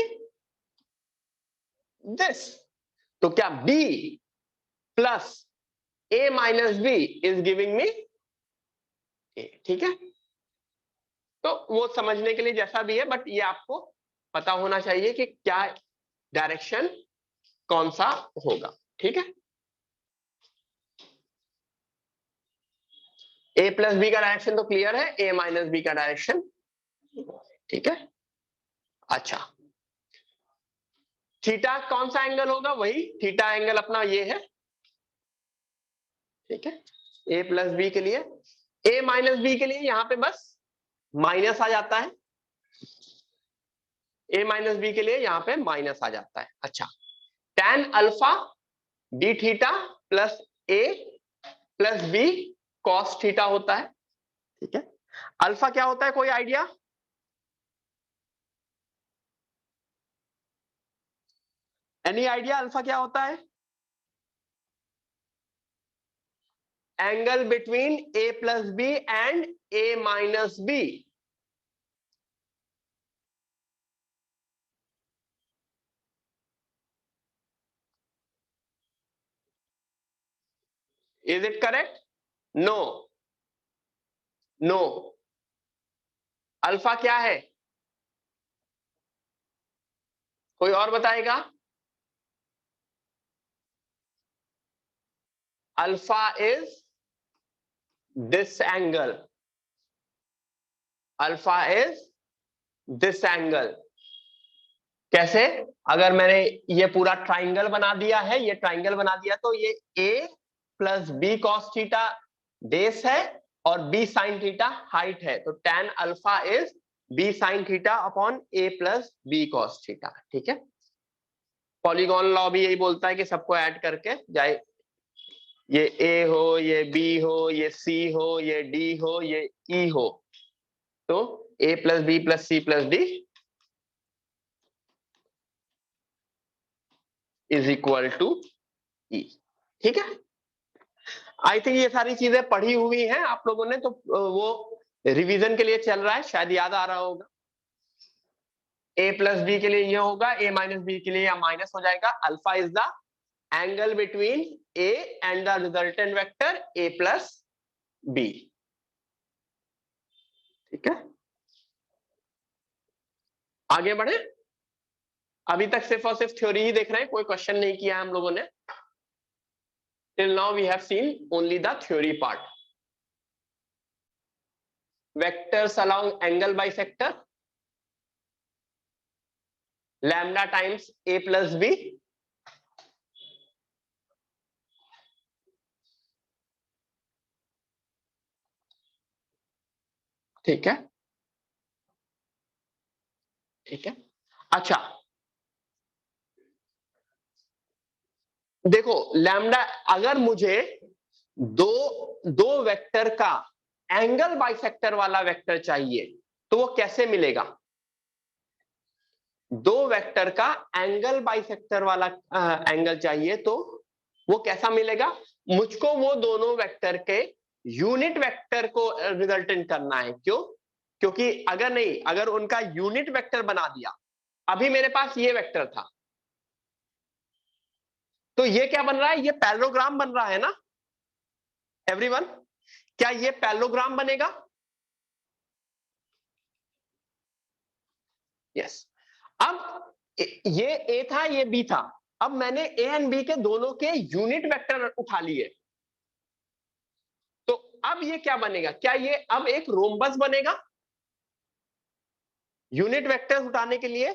this, तो क्या b plus a minus B is giving me a, ठीक है। तो वो समझने के लिए जैसा भी है, बट ये आपको पता होना चाहिए कि क्या डायरेक्शन कौन सा होगा, ठीक है। a प्लस बी का डायरेक्शन तो क्लियर है, a माइनस बी का डायरेक्शन, ठीक है। अच्छा, थीटा कौन सा एंगल होगा, वही थीटा एंगल अपना ये है, ठीक है। a प्लस बी के लिए, a माइनस बी के लिए यहां पे बस माइनस आ जाता है, a माइनस बी के लिए यहां पे माइनस आ जाता है। अच्छा, tan alpha D theta plus a plus B cos theta होता है, ठीक है। अल्फा क्या होता है, कोई आइडिया? एनी आइडिया अल्फा क्या होता है? Angle between a plus B and a minus B. Is it correct? No, no, alpha क्या है, कोई और बताएगा? Alpha is this angle, alpha is this angle. कैसे? अगर मैंने ये पूरा ट्राइंगल बना दिया है, ये ट्राइंगल बना दिया, तो ये a plus B cos theta base है और b साइन थीटा हाइट है, तो tan alpha is b sine theta upon a plus B cos theta, ठीक है। पॉलीगॉन लॉ भी यही बोलता है कि सबको ऐड करके जाए, ये a हो, ये b हो, ये c हो, ये d हो, ये e हो, तो a plus B plus c plus d is equal to e, ठीक है। आई थिंक ये सारी चीजें पढ़ी हुई हैं आप लोगों ने, तो वो रिवीजन के लिए चल रहा है, शायद याद आ रहा होगा। a प्लस बी के लिए ये होगा, a माइनस बी के लिए या माइनस हो जाएगा। Alpha is the angle between a and the resultant vector a plus B, ठीक है। आगे बढ़े, अभी तक सिर्फ और सिर्फ थ्योरी ही देख रहे हैं, कोई क्वेश्चन नहीं किया हम लोगों ने। Till now we have seen only the theory part. Vectors along angle bisector, lambda times a plus B, ठीक है, ठीक है। अच्छा, देखो लैम्डा, अगर मुझे दो वेक्टर का एंगल बाइसेक्टर वाला वेक्टर चाहिए तो वो कैसे मिलेगा? दो वेक्टर का एंगल बाइसेक्टर वाला एंगल चाहिए तो वो कैसा मिलेगा? मुझको वो दोनों वेक्टर के यूनिट वेक्टर को रिजल्टेंट करना है। क्यों? क्योंकि अगर उनका यूनिट वेक्टर बना दिया, अभी मेरे पास ये वेक्टर था, तो ये क्या बन रहा है? ये पैरेललोग्राम बन रहा है ना एवरीवन? क्या ये पैरेललोग्राम बनेगा? यस। अब ये ए था, ये बी था, अब मैंने ए एंड बी के दोनों के यूनिट वेक्टर उठा लिए, तो अब ये क्या बनेगा? क्या ये अब एक रोम्बस बनेगा? यूनिट वेक्टर उठाने के लिए,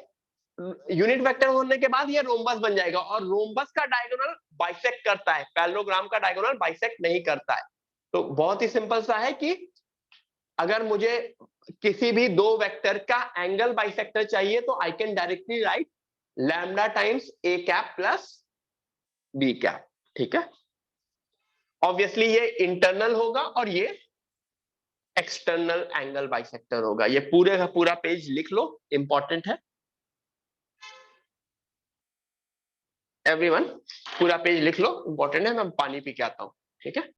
यूनिट वेक्टर होने के बाद ये रोम्बस बन जाएगा, और रोम्बस का डायगोनल बाइसेक्ट करता है, पैरेललोग्राम का डायगोनल बाइसेक्ट नहीं करता है। तो बहुत ही सिंपल सा है कि अगर मुझे किसी भी दो वेक्टर का एंगल बाइसेक्टर चाहिए तो I can directly write lambda times A cap plus B cap. ठीक है, ऑब्वियसली ये इंटरनल होगा और ये एक्सटर्नल एंगल बाइसेक्टर होगा। ये पूरे का पूरा पेज लिख लो, इंपॉर्टेंट है एवरीवन, पूरा पेज लिख लो, इंपॉर्टेंट है। मैं पानी पी के आता हूं, ठीक है?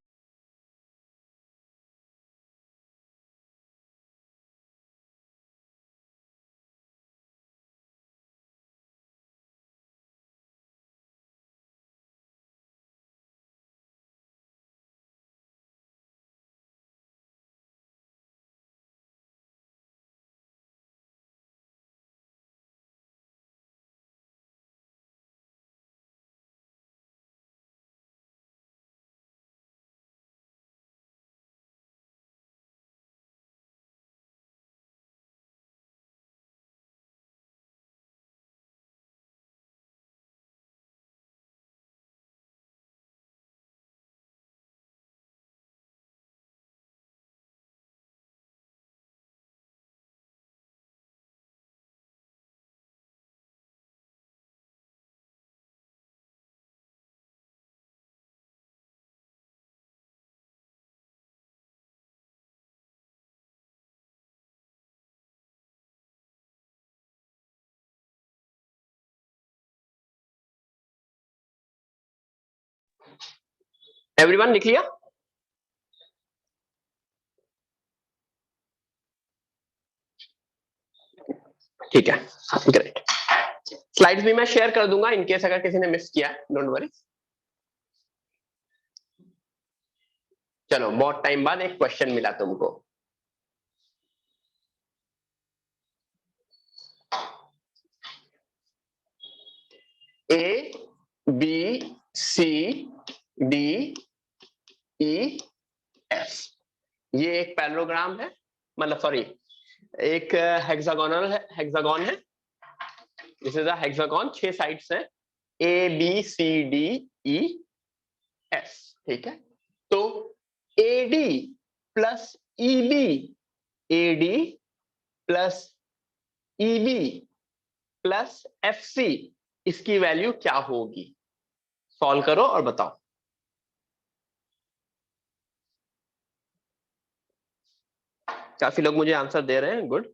एवरीवन लिख लिया? ठीक है, ग्रेट। स्लाइड्स भी मैं शेयर कर दूंगा इनकेस अगर किसी ने मिस किया, डोंट वरी। चलो, बहुत टाइम बाद एक क्वेश्चन मिला तुमको। A B C D E F, ये एक पैरेललोग्राम है, मतलब सॉरी एक हेक्सागोनल है, हेक्सागोन है। This is a hexagon, 6 sides हैं, A B C D E F. ठीक है, तो AD plus EB, AD plus EB plus F C, इसकी वैल्यू क्या होगी? सॉल्व करो और बताओ। काफी लोग मुझे आंसर दे रहे हैं, गुड।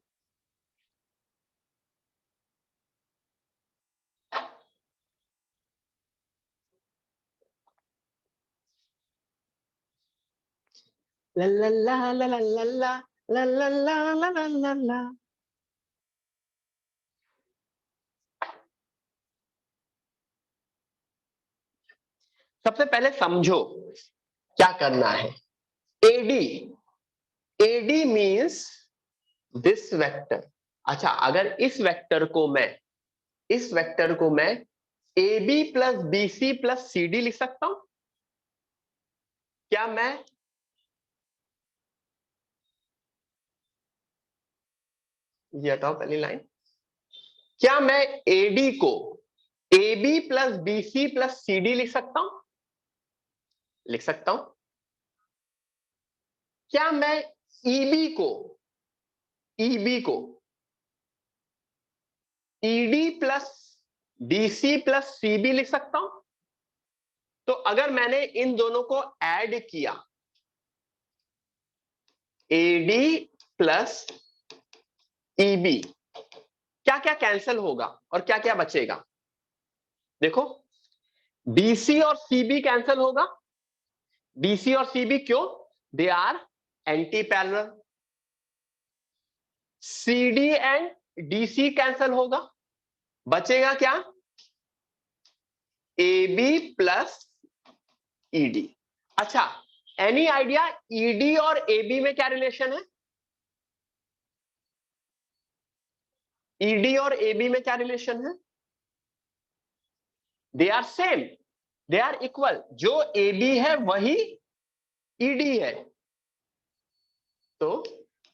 ला ला ला ला ला ला ला ला ला ला ला ला ला। सबसे पहले समझो क्या करना है। AD, AD means this vector. अच्छा, अगर इस वेक्टर को मैं A B plus B C plus C D लिख सकता हूं? क्या मैं ये हटाओ पहली लाइन, क्या मैं एडी को A B plus B C plus C D लिख सकता हूं? लिख सकता हूं। क्या मैं ईबी को ईबी को ED plus DC plus CB लिख सकता हूं? तो अगर मैंने इन दोनों को ऐड किया, एडी प्लस ईबी, क्या क्या कैंसिल होगा और क्या क्या बचेगा? देखो, बीसी और सीबी कैंसिल होगा। बीसी और सीबी क्यों? They are anti parallel. CD and DC cancel होगा, बचेगा क्या? AB plus ED. अच्छा, एनी आइडिया ईडी और एबी में क्या रिलेशन है? ईडी और एबी में क्या रिलेशन है? They are same, they are equal. जो एबी है वही ईडी है। तो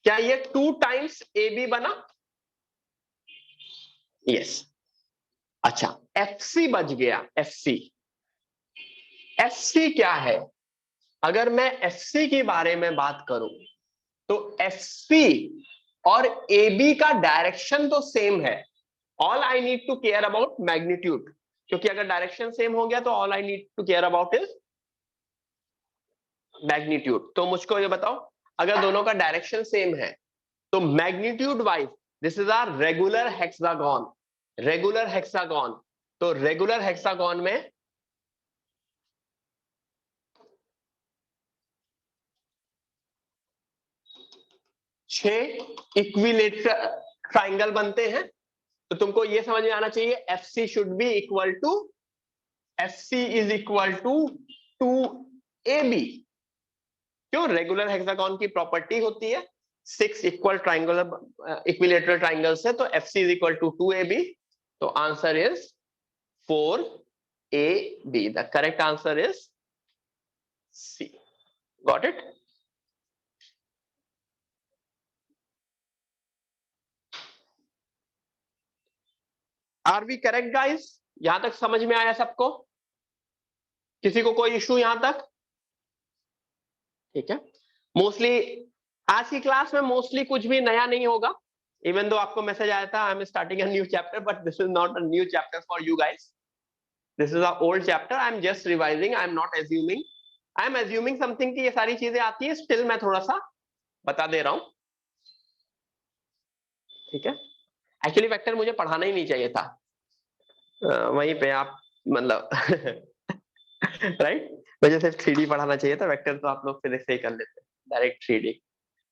क्या ये 2 टाइम्स एबी बना? यस। अच्छा, एफसी बच गया। एफसी, एफसी क्या है? अगर मैं एफसी के बारे में बात करूं तो एफसी और एबी का डायरेक्शन तो सेम है। All I need to care about magnitude, क्योंकि अगर डायरेक्शन सेम हो गया तो all I need to care about is magnitude. तो मुझको ये बताओ, अगर दोनों का डायरेक्शन सेम है तो magnitude wise this is our regular hexagon. Regular hexagon, तो रेगुलर हेक्सागन में छह इक्विलेटरल ट्राइंगल बनते हैं। तो तुमको ये समझ में आना चाहिए F C should be equal to, F C is equal to A B. क्यों? रेगुलर हेक्सागन की प्रॉपर्टी होती है 6 इक्वल ट्राइंगल इक्विलेटरल ट्राइंगल से, तो F C is equal to 2ab। तो answer is 4ab। The correct answer is C. Got it? Are we correct guys? यहां तक समझ में आया सबको? किसी को कोई इशू यहां तक? ठीक है। मोस्टली आज की क्लास में मोस्टली कुछ भी नया नहीं होगा। इवन दो आपको मैसेज आया था I am starting a new chapter, but this is not a new chapter for you guys. This is a old chapter. I am just revising, I am not assuming. I am assuming something कि ये सारी चीजें आती है, still मैं थोड़ा सा बता दे रहा हूं। ठीक है। एक्चुअली वेक्टर मुझे पढ़ाना ही नहीं चाहिए था। वहीं पे आप मतलब राइट, मुझे सिर्फ 3D पढ़ाना चाहिए था। वेक्टर तो आप लोग फिजिक्स से ही कर लेते डायरेक्ट 3D।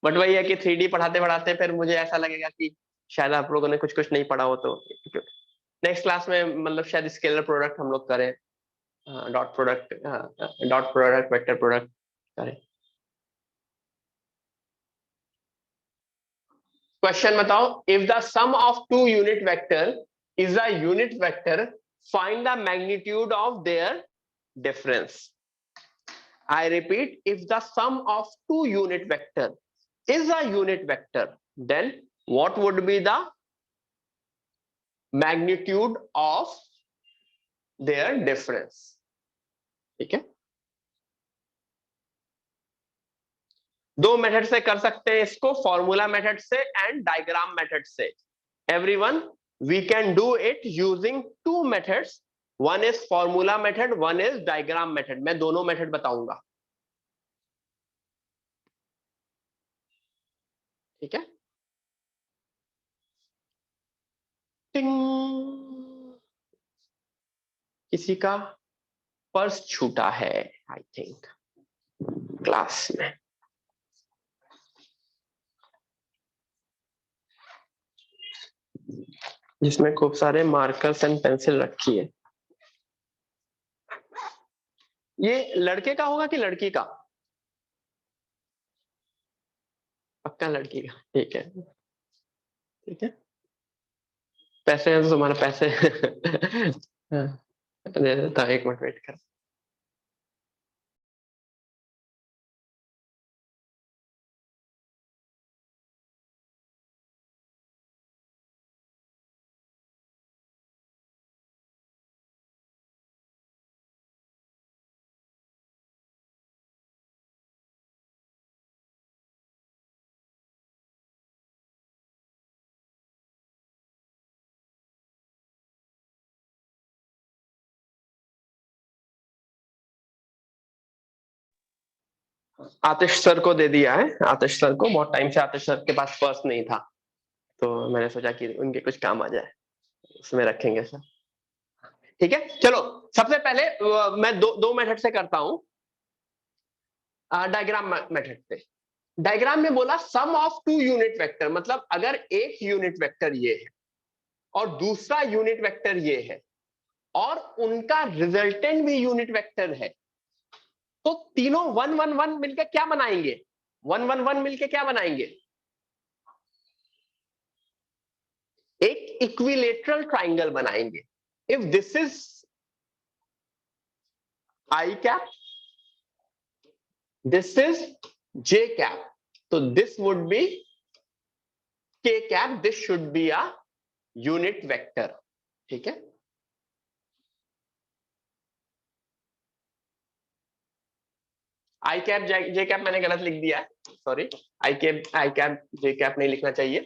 बट वही है कि 3D पढ़ाते पढ़ाते फिर मुझे ऐसा लगेगा कि शायद आप लोगों ने कुछ कुछ नहीं पढ़ा हो। तो नेक्स्ट क्लास में मतलब शायद स्केलर प्रोडक्ट हम लोग करें, dot product, dot product, vector product करें। क्वेश्चन बताओ, if the sum of two unit vector is a unit vector, find the magnitude of their difference. I repeat, if the sum of two unit vector is a unit vector, then what would be the magnitude of their difference? ठीक है। दो method से कर सकते हैं इसको, formula method से and diagram method से। Everyone, we can do it using two methods. One is formula method, one is diagram method. मैं दोनों मेथड बताऊंगा। ठीक है। टिंग। किसी का पर्स छूटा है आई थिंक क्लास में। जिसमें खूब सारे मार्कर्स एंड पेंसिल रखी है। ये लड़के का होगा कि लड़की का? पक्का लड़की का। ठीक है। ठीक है। पैसे हैं तो तुम्हारे पैसे हाँ, दे देता हूँ, 1 मिनट वेट कर। आतिश सर को दे दिया है, आतिश सर को, बहुत टाइम से आतिश सर के पास पर्स नहीं था, तो मैंने सोचा कि उनके कुछ काम आ जाए, उसमें रखेंगे सर। ठीक है, चलो सबसे पहले मैं दो मेथड से करता हूं, डायग्राम मेथड से। डायग्राम में बोला सम ऑफ टू यूनिट वेक्टर, मतलब अगर एक यूनिट वेक्टर ये है और दूसरा यूनिट वेक्टर ये है और उनका रिजल्टेंट भी यूनिट वेक्टर है, तो तीनों 1 1 1 मिलकर क्या बनाएंगे? 1 1 1 मिलकर क्या बनाएंगे? एक इक्विलेटरल ट्राइंगल बनाएंगे। If this is I cap, this is J cap, तो दिस वुड बी के cap, this should be a unit vector. ठीक है, आई कैप जे कैप मैंने गलत लिख दिया है, sorry, I cap J cap नहीं लिखना चाहिए,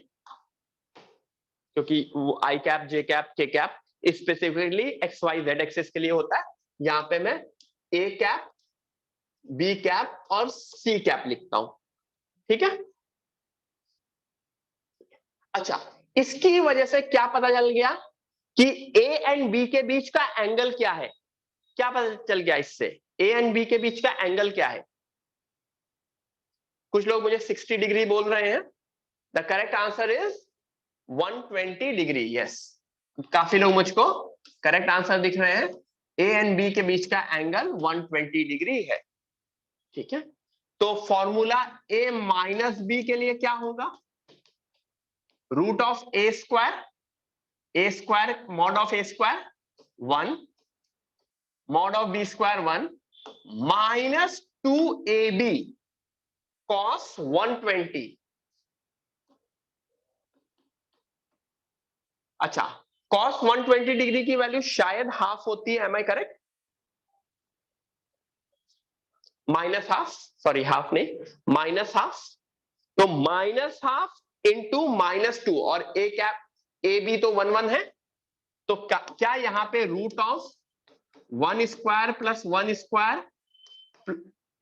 क्योंकि वो I cap J cap K cap specifically X Y Z axis के लिए होता है। यहां पे मैं ए कैप, बी कैप और सी कैप लिखता हूं। ठीक है, अच्छा, इसकी वजह से क्या पता चल गया कि ए एंड बी के बीच का एंगल क्या है? क्या पता चल गया इससे? ए एंड बी के बीच का एंगल क्या है? कुछ लोग मुझे 60 डिग्री बोल रहे हैं। The correct answer is 120 degree. Yes, काफी लोग मुझको करेक्ट आंसर दिख रहे हैं। ए एंड बी के बीच का एंगल 120 डिग्री है। ठीक है, तो फॉर्मूला ए माइनस बी के लिए क्या होगा? Root of A square mod of A square 1, mod of B square 1, minus 2ab cos 120। अच्छा, कॉस 120 डिग्री की वैल्यू शायद हाफ होती है, am I correct? Minus half, sorry half नहीं, माइनस हाफ, तो माइनस हाफ इंटू -2, और A cap A B तो 1 1 है, तो क्या यहां पे root of 1 square plus 1 square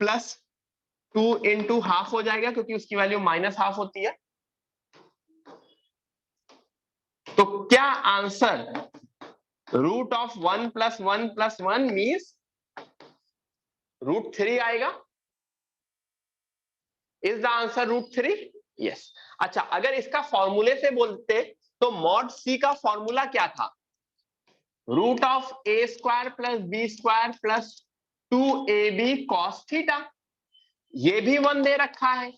plus 2 into half हो जाएगा, क्योंकि उसकी वैल्यू माइनस हाफ होती है। तो क्या answer root of 1 plus 1 plus 1 means √3 आएगा? Is the answer √3? यस। अच्छा, अगर इसका फॉर्मूले से बोलते तो मॉड सी का फॉर्मूला क्या था? Root of A square plus B square plus 2ab cos theta. ये भी 1 दे रखा है,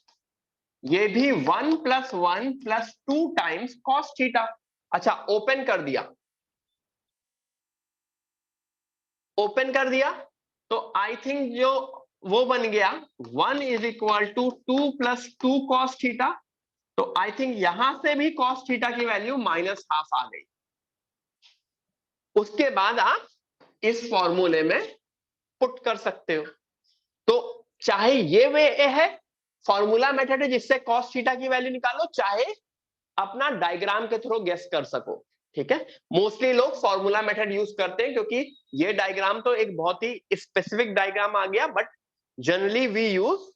ये भी 1 plus 1 plus 2 times cos theta. अच्छा, ओपन कर दिया, ओपन कर दिया, तो आई थिंक जो वो बन गया 1 is equal to 2 plus 2 cos theta. तो आई थिंक यहां से भी कॉस थीटा की वैल्यू माइनस हाफ आ गई। उसके बाद आप इस फॉर्मूले में पुट कर सकते हो। तो चाहे ये वे है, फॉर्मूला मेथड है जिससे कॉस थीटा की वैल्यू निकालो, चाहे अपना डायग्राम के थ्रू गेस कर सको। ठीक है, मोस्टली लोग फॉर्मूला मेथड यूज करते हैं, क्योंकि ये डायग्राम तो एक बहुत ही स्पेसिफिक डायग्राम आ गया, but generally we use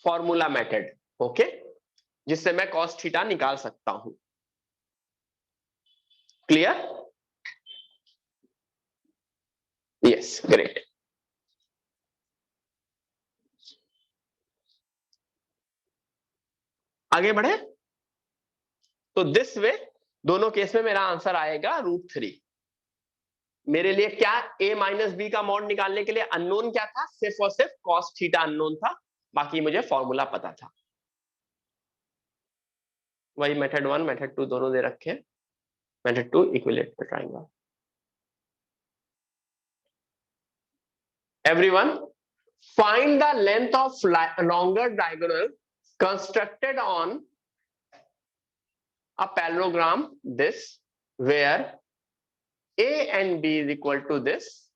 formula method. Okay, जिससे मैं कॉस थीटा निकाल सकता हूं। क्लियर? Yes, great. आगे बढ़े, तो दिस वे दोनों केस में मेरा आंसर आएगा √3। मेरे लिए क्या a माइनस बी का मॉड निकालने के लिए अननोन क्या था? सिर्फ और सिर्फ कॉस थीटा अननोन था, बाकी मुझे फॉर्मूला पता था। वही मेथड 1 मेथड 2 दोनों दे रखे हैं। Method 2 equilateral triangle. Everyone, find the length of longer diagonal constructed on a parallelogram this, where a and b is equal to this,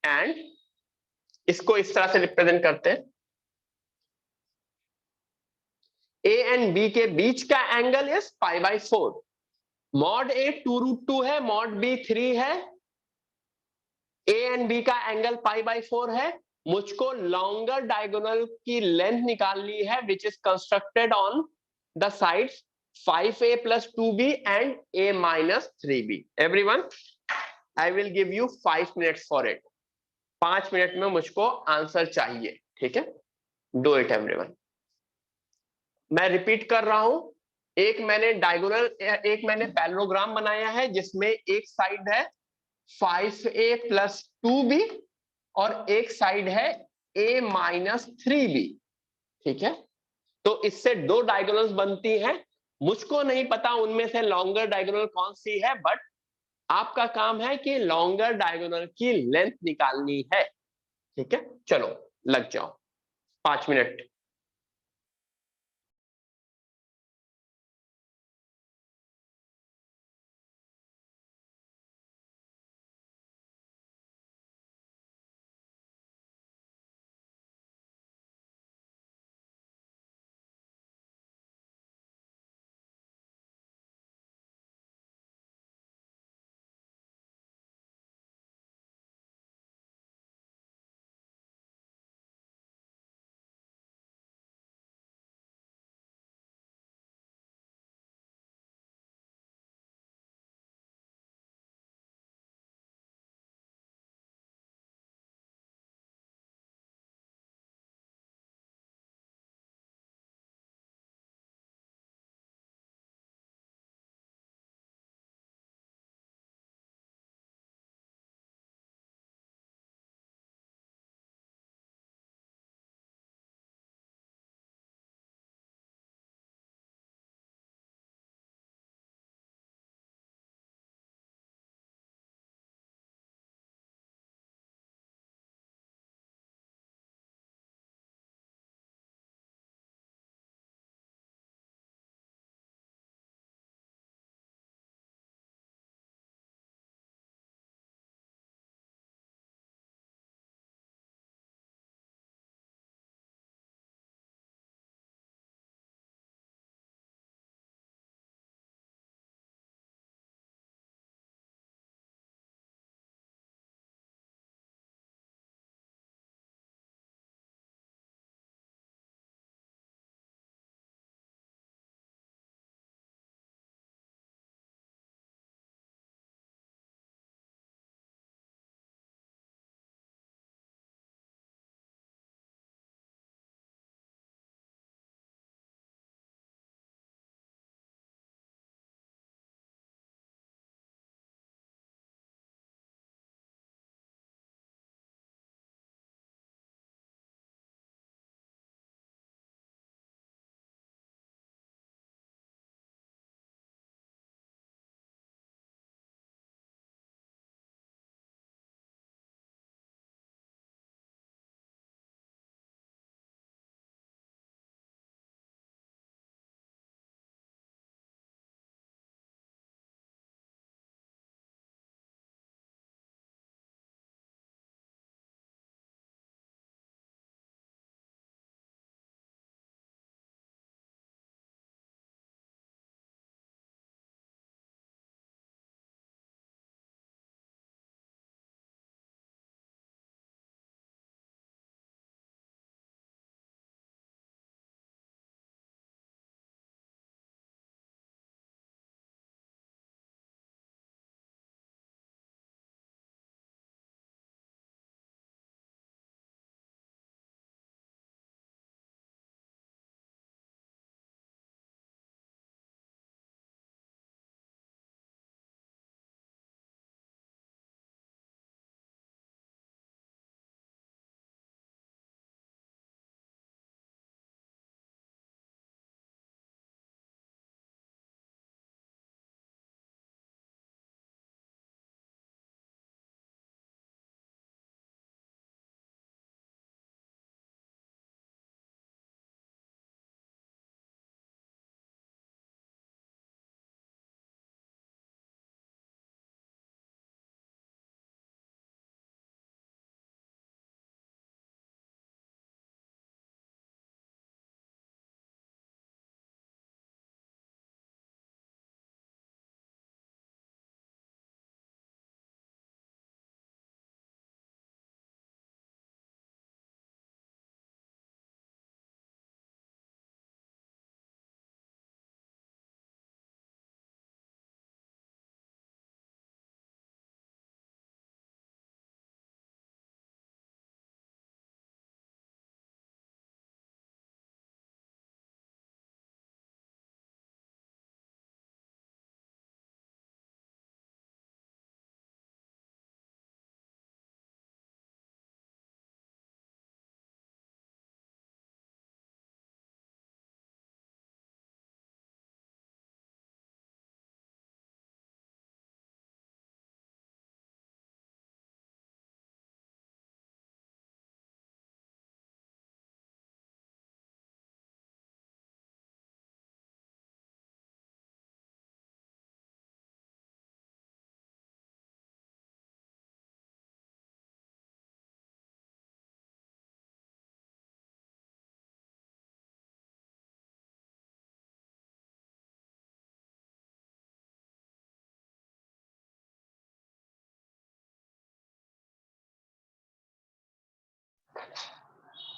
and इसको इस तरह से रिप्रेजेंट करते हैं, ए एंड बी के बीच का एंगल इज π/4। मॉड ए 2√2 है, मॉड बी 3 है, ए एंड बी का एंगल π/4 है, मुझको लॉन्गर डायगोनल की लेंथ निकालनी है which is constructed on the sides 5a plus 2b and a minus 3b. Everyone, I will give you 5 minutes for it. 5 minute में मुझको आंसर चाहिए, ठीक है? Do it everyone. मैं रिपीट कर रहा हूं, एक मैंने पैरेललोग्राम बनाया है जिसमें एक साइड है 5a plus 2b और एक साइड है a minus 3b, ठीक है? तो इससे दो डायगोनल्स बनती हैं. मुझको नहीं पता उनमें से लॉन्गर डायगोनल कौन सी है, बट आपका काम है कि लॉन्गर डायगोनल की लेंथ निकालनी है, ठीक है? चलो लग जाओ. 5 मिनट.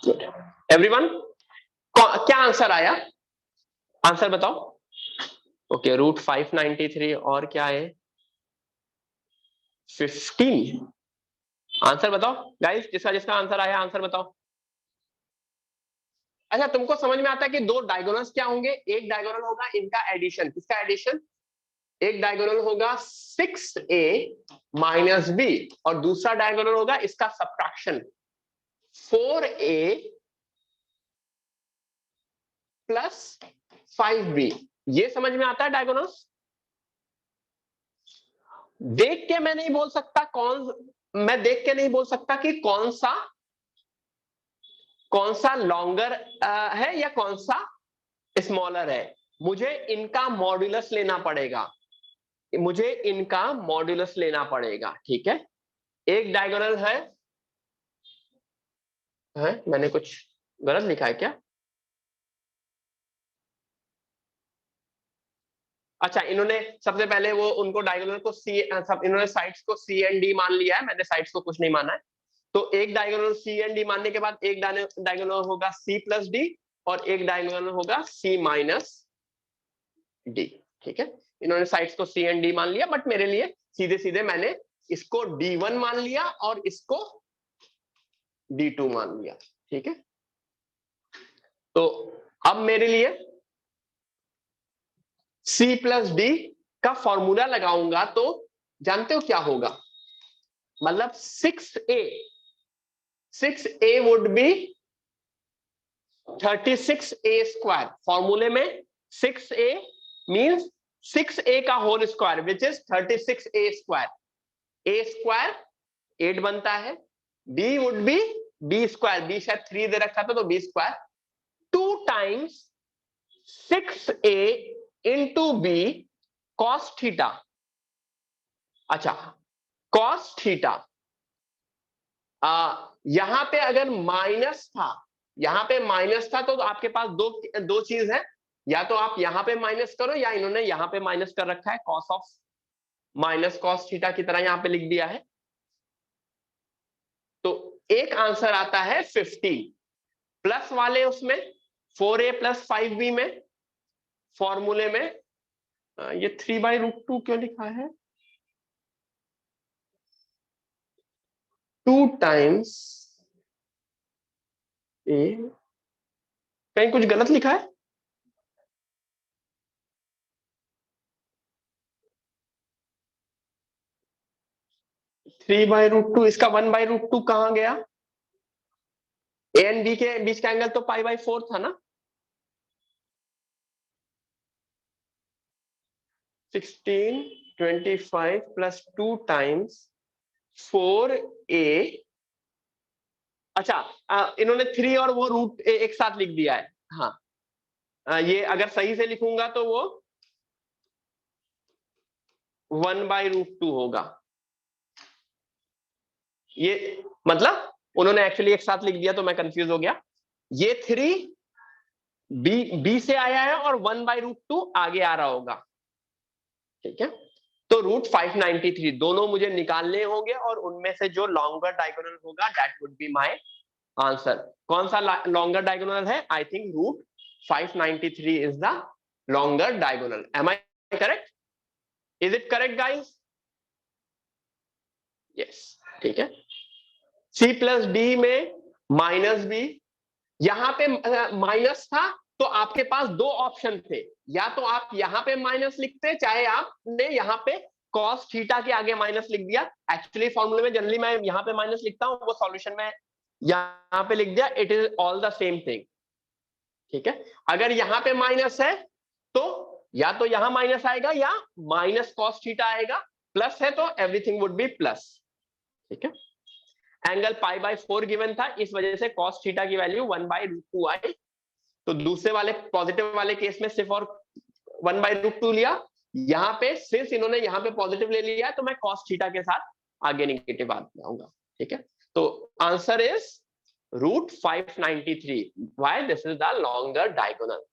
गुड एवरीवन, क्या आंसर आया? आंसर बताओ। ओके, रूट 593 और क्या है? 15। आंसर बताओ गाइस, जिसका जिसका आंसर आया आंसर बताओ। अच्छा, तुमको समझ में आता है कि दो डायगोनल्स क्या होंगे? एक डायगोनल होगा इनका एडिशन। किसका एडिशन? एक डायगोनल होगा 6a माइनस बी और दूसरा डायगोनल होगा इसका सब्ट्रैक्शन 4a प्लस 5b। ये समझ में आता है डायगोनल्स? देख के मैं नहीं बोल सकता मैं देख के नहीं बोल सकता कि कौन सा लॉन्गर है या कौन सा स्मॉलर है। मुझे इनका मॉड्यूलस लेना पड़ेगा, ठीक है। एक डायगोनल है, मैंने कुछ गलत लिखा है क्या? अच्छा, इन्होंने सबसे पहले वो उनको डायगोनल को इन्होंने साइड्स को सी एंड डी मान लिया है, मैंने साइड्स को कुछ नहीं माना है। तो एक डायगोनल सी एंड डी मानने के बाद एक डायगोनल होगा सी प्लस डी और एक डायगोनल होगा सी माइनस डी, ठीक है। इन्होंने साइड्स को सी एंड डी मान लिया, बट मेरे लिए सीधे सीधे मैंने इसको D1 मान लिया और इसको D2 मान लिया, ठीक है। तो अब मेरे लिए C प्लस डी का फॉर्मूला लगाऊंगा तो जानते हो क्या होगा? मतलब 6a would be 36a square. फॉर्मूले में 6a मींस 6a का whole square which is 36a square. a square 8 बनता है, b would be b square, b शायद 3 दे रखा था तो b square 2 times 6a into b cos theta. अच्छा, cos थीटा यहां पे अगर माइनस था तो आपके पास दो चीज है, या तो आप यहां पे माइनस करो या इन्होंने यहां पे माइनस कर रखा है, cos of minus cos theta की तरह यहां पे लिख दिया है। तो एक आंसर आता है 15 प्लस वाले उसमें 4a प्लस 5b में फॉर्मूले में ये 3/√2 क्यों लिखा है? 2 टाइम्स a, कहीं कुछ गलत लिखा है? (3/√2) इसका 1/√2 कहां गया? ए एंड बी के बीच का एंगल तो π/4 था ना। 16 25 प्लस 2 टाइम्स 4a। अच्छा, इन्होंने 3 और वो रूट एक साथ लिख दिया है। हाँ, ये अगर सही से लिखूंगा तो वो 1/√2 होगा। ये मतलब उन्होंने एक्चुअली एक साथ लिख दिया तो मैं कंफ्यूज हो गया। ये 3 बी से आया है और 1/√2 आगे आ रहा होगा, ठीक है। तो रूट 593 दोनों मुझे निकालने होंगे और उनमें से जो लॉन्गर डायगोनल होगा that would be my answer. कौन सा लॉन्गर डायगोनल है? I think root 593 is the longer diagonal. Am I correct? Is it correct guys? Yes, ठीक है। सी प्लस डी में माइनस बी, यहां पे माइनस था तो आपके पास दो ऑप्शन थे, या तो आप यहां पे माइनस लिखते, चाहे आपने यहां पे cos थीटा के आगे माइनस लिख दिया। एक्चुअली फॉर्मूले में जनरली मैं यहां पे माइनस लिखता हूं, वो सॉल्यूशन में यहां पे लिख दिया। It is all the same thing, ठीक है। अगर यहां पे माइनस है तो या तो यहां माइनस आएगा या माइनस cos थीटा आएगा, प्लस है तो एवरीथिंग वुड बी प्लस, ठीक है। एंगल π/4 गिवन था, इस वजह से cos थीटा की वैल्यू 1/√2 आई। तो दूसरे वाले पॉजिटिव वाले केस में सिर्फ और 1/√2 लिया। यहां पे सिंस इन्होंने यहां पे पॉजिटिव ले लिया तो मैं cos थीटा के साथ आगे नेगेटिव आऊंगा, ठीक है। तो answer is root 593। Why? This is the longer diagonal,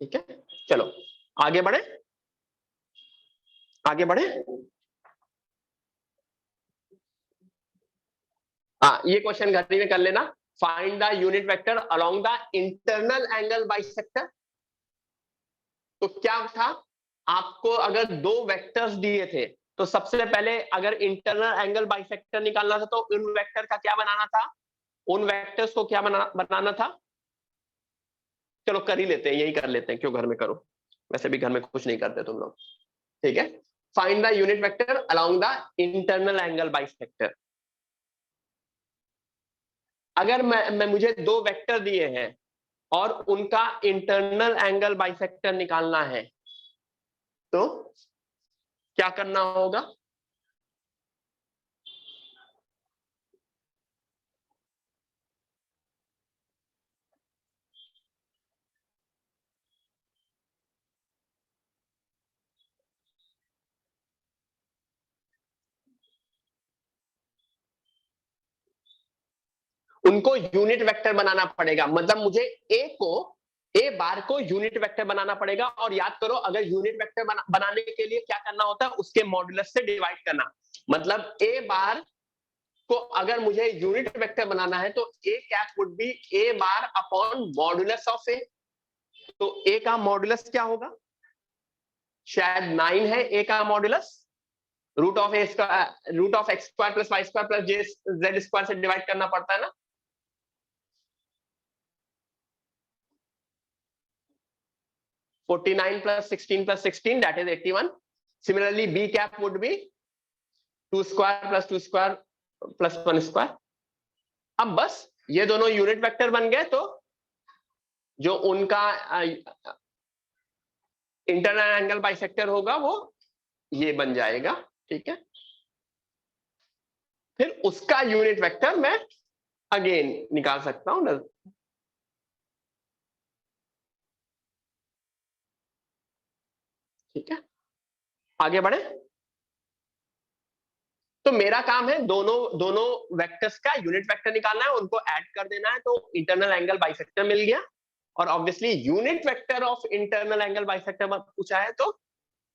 ठीक है। चलो आगे बढ़े, आगे बढ़े। हाँ, ये क्वेश्चन घर में कर लेना। Find the unit vector along the internal angle bisector. तो क्या था, आपको अगर दो वेक्टर्स दिए थे तो सबसे पहले अगर इंटरनल एंगल बाइसेक्टर निकालना था तो उन वेक्टर का क्या बनाना था, उन वेक्टर्स को क्या बनाना था। चलो कर ही लेते हैं, यही कर लेते हैं, क्यों घर में करो, वैसे भी घर में कुछ नहीं करते तुम लोग। ठीक है, find the unit vector along the internal angle bisector. अगर मैं मुझे दो वेक्टर दिए हैं और उनका इंटरनल एंगल बाइसेक्टर निकालना है तो क्या करना होगा। उनको यूनिट वेक्टर बनाना पड़ेगा, मतलब मुझे ए बार को यूनिट वेक्टर बनाना पड़ेगा। और याद करो, अगर यूनिट वेक्टर बनाने के लिए क्या करना होता है, उसके मॉड्यूलस से डिवाइड करना। मतलब ए बार को अगर मुझे यूनिट वेक्टर बनाना है तो a cap would be a bar upon modulus of a. तो ए का मॉड्यूलस क्या होगा, शायद 9 है ए का modulus, root of A square, root of x square plus Y square plus J Z square से डिवाइड करना पड़ता है ना। 49 plus 16 plus 16, that is 81. Similarly, b cap would be 2 square plus 2 square plus 1 square. अब बस ये दोनों unit vector बन गए, तो जो उनका इंटरनल एंगल बाइसेक्टर होगा वो ये बन जाएगा। ठीक है, फिर उसका यूनिट वेक्टर मैं अगेन निकाल सकता हूं। ठीक है, आगे बढ़े। तो मेरा काम है दोनों वेक्टर्स का यूनिट वेक्टर निकालना है, उनको ऐड कर देना है, तो इंटरनल एंगल बाइसेक्टर मिल गया। और obviously unit vector of internal angle bisector पूछा है, तो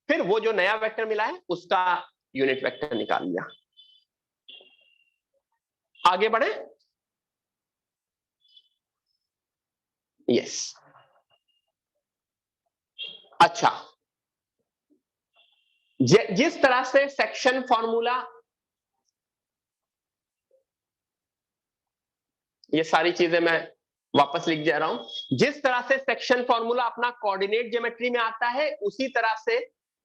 फिर वो जो नया वेक्टर मिला है उसका यूनिट वेक्टर निकाल लिया। आगे बढ़े। यस, अच्छा, जिस तरह से सेक्शन फॉर्मूला, ये सारी चीजें मैं वापस लिख जा रहा हूं। जिस तरह से सेक्शन फॉर्मूला अपना कोऑर्डिनेट ज्योमेट्री में आता है, उसी तरह से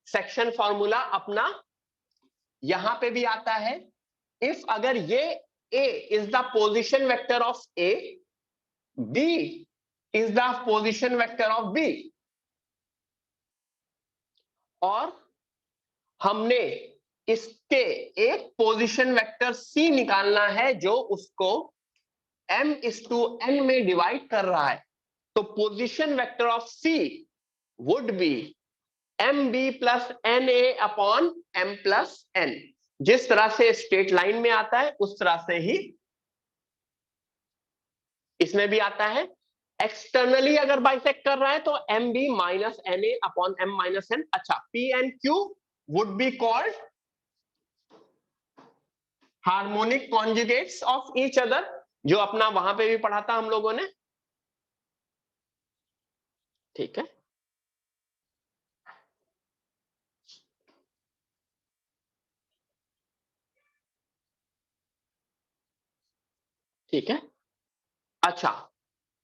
सेक्शन फॉर्मूला अपना यहां पे भी आता है। इफ अगर ये a is the position vector of a, b is the position vector of b, और हमने इसके एक पोजीशन वेक्टर c निकालना है जो उसको m/n में डिवाइड कर रहा है, तो position vector of c would be mb plus na upon m plus n। जिस तरह से स्ट्रेट लाइन में आता है उस तरह से ही इसमें भी आता है। एक्सटर्नली अगर बाइसेक्ट कर रहा है तो mb minus na upon m minus n। अच्छा, p and q would be called harmonic conjugates of each other, जो अपना वहां पे भी पढ़ा था हम लोगों ने। ठीक है, ठीक है। अच्छा,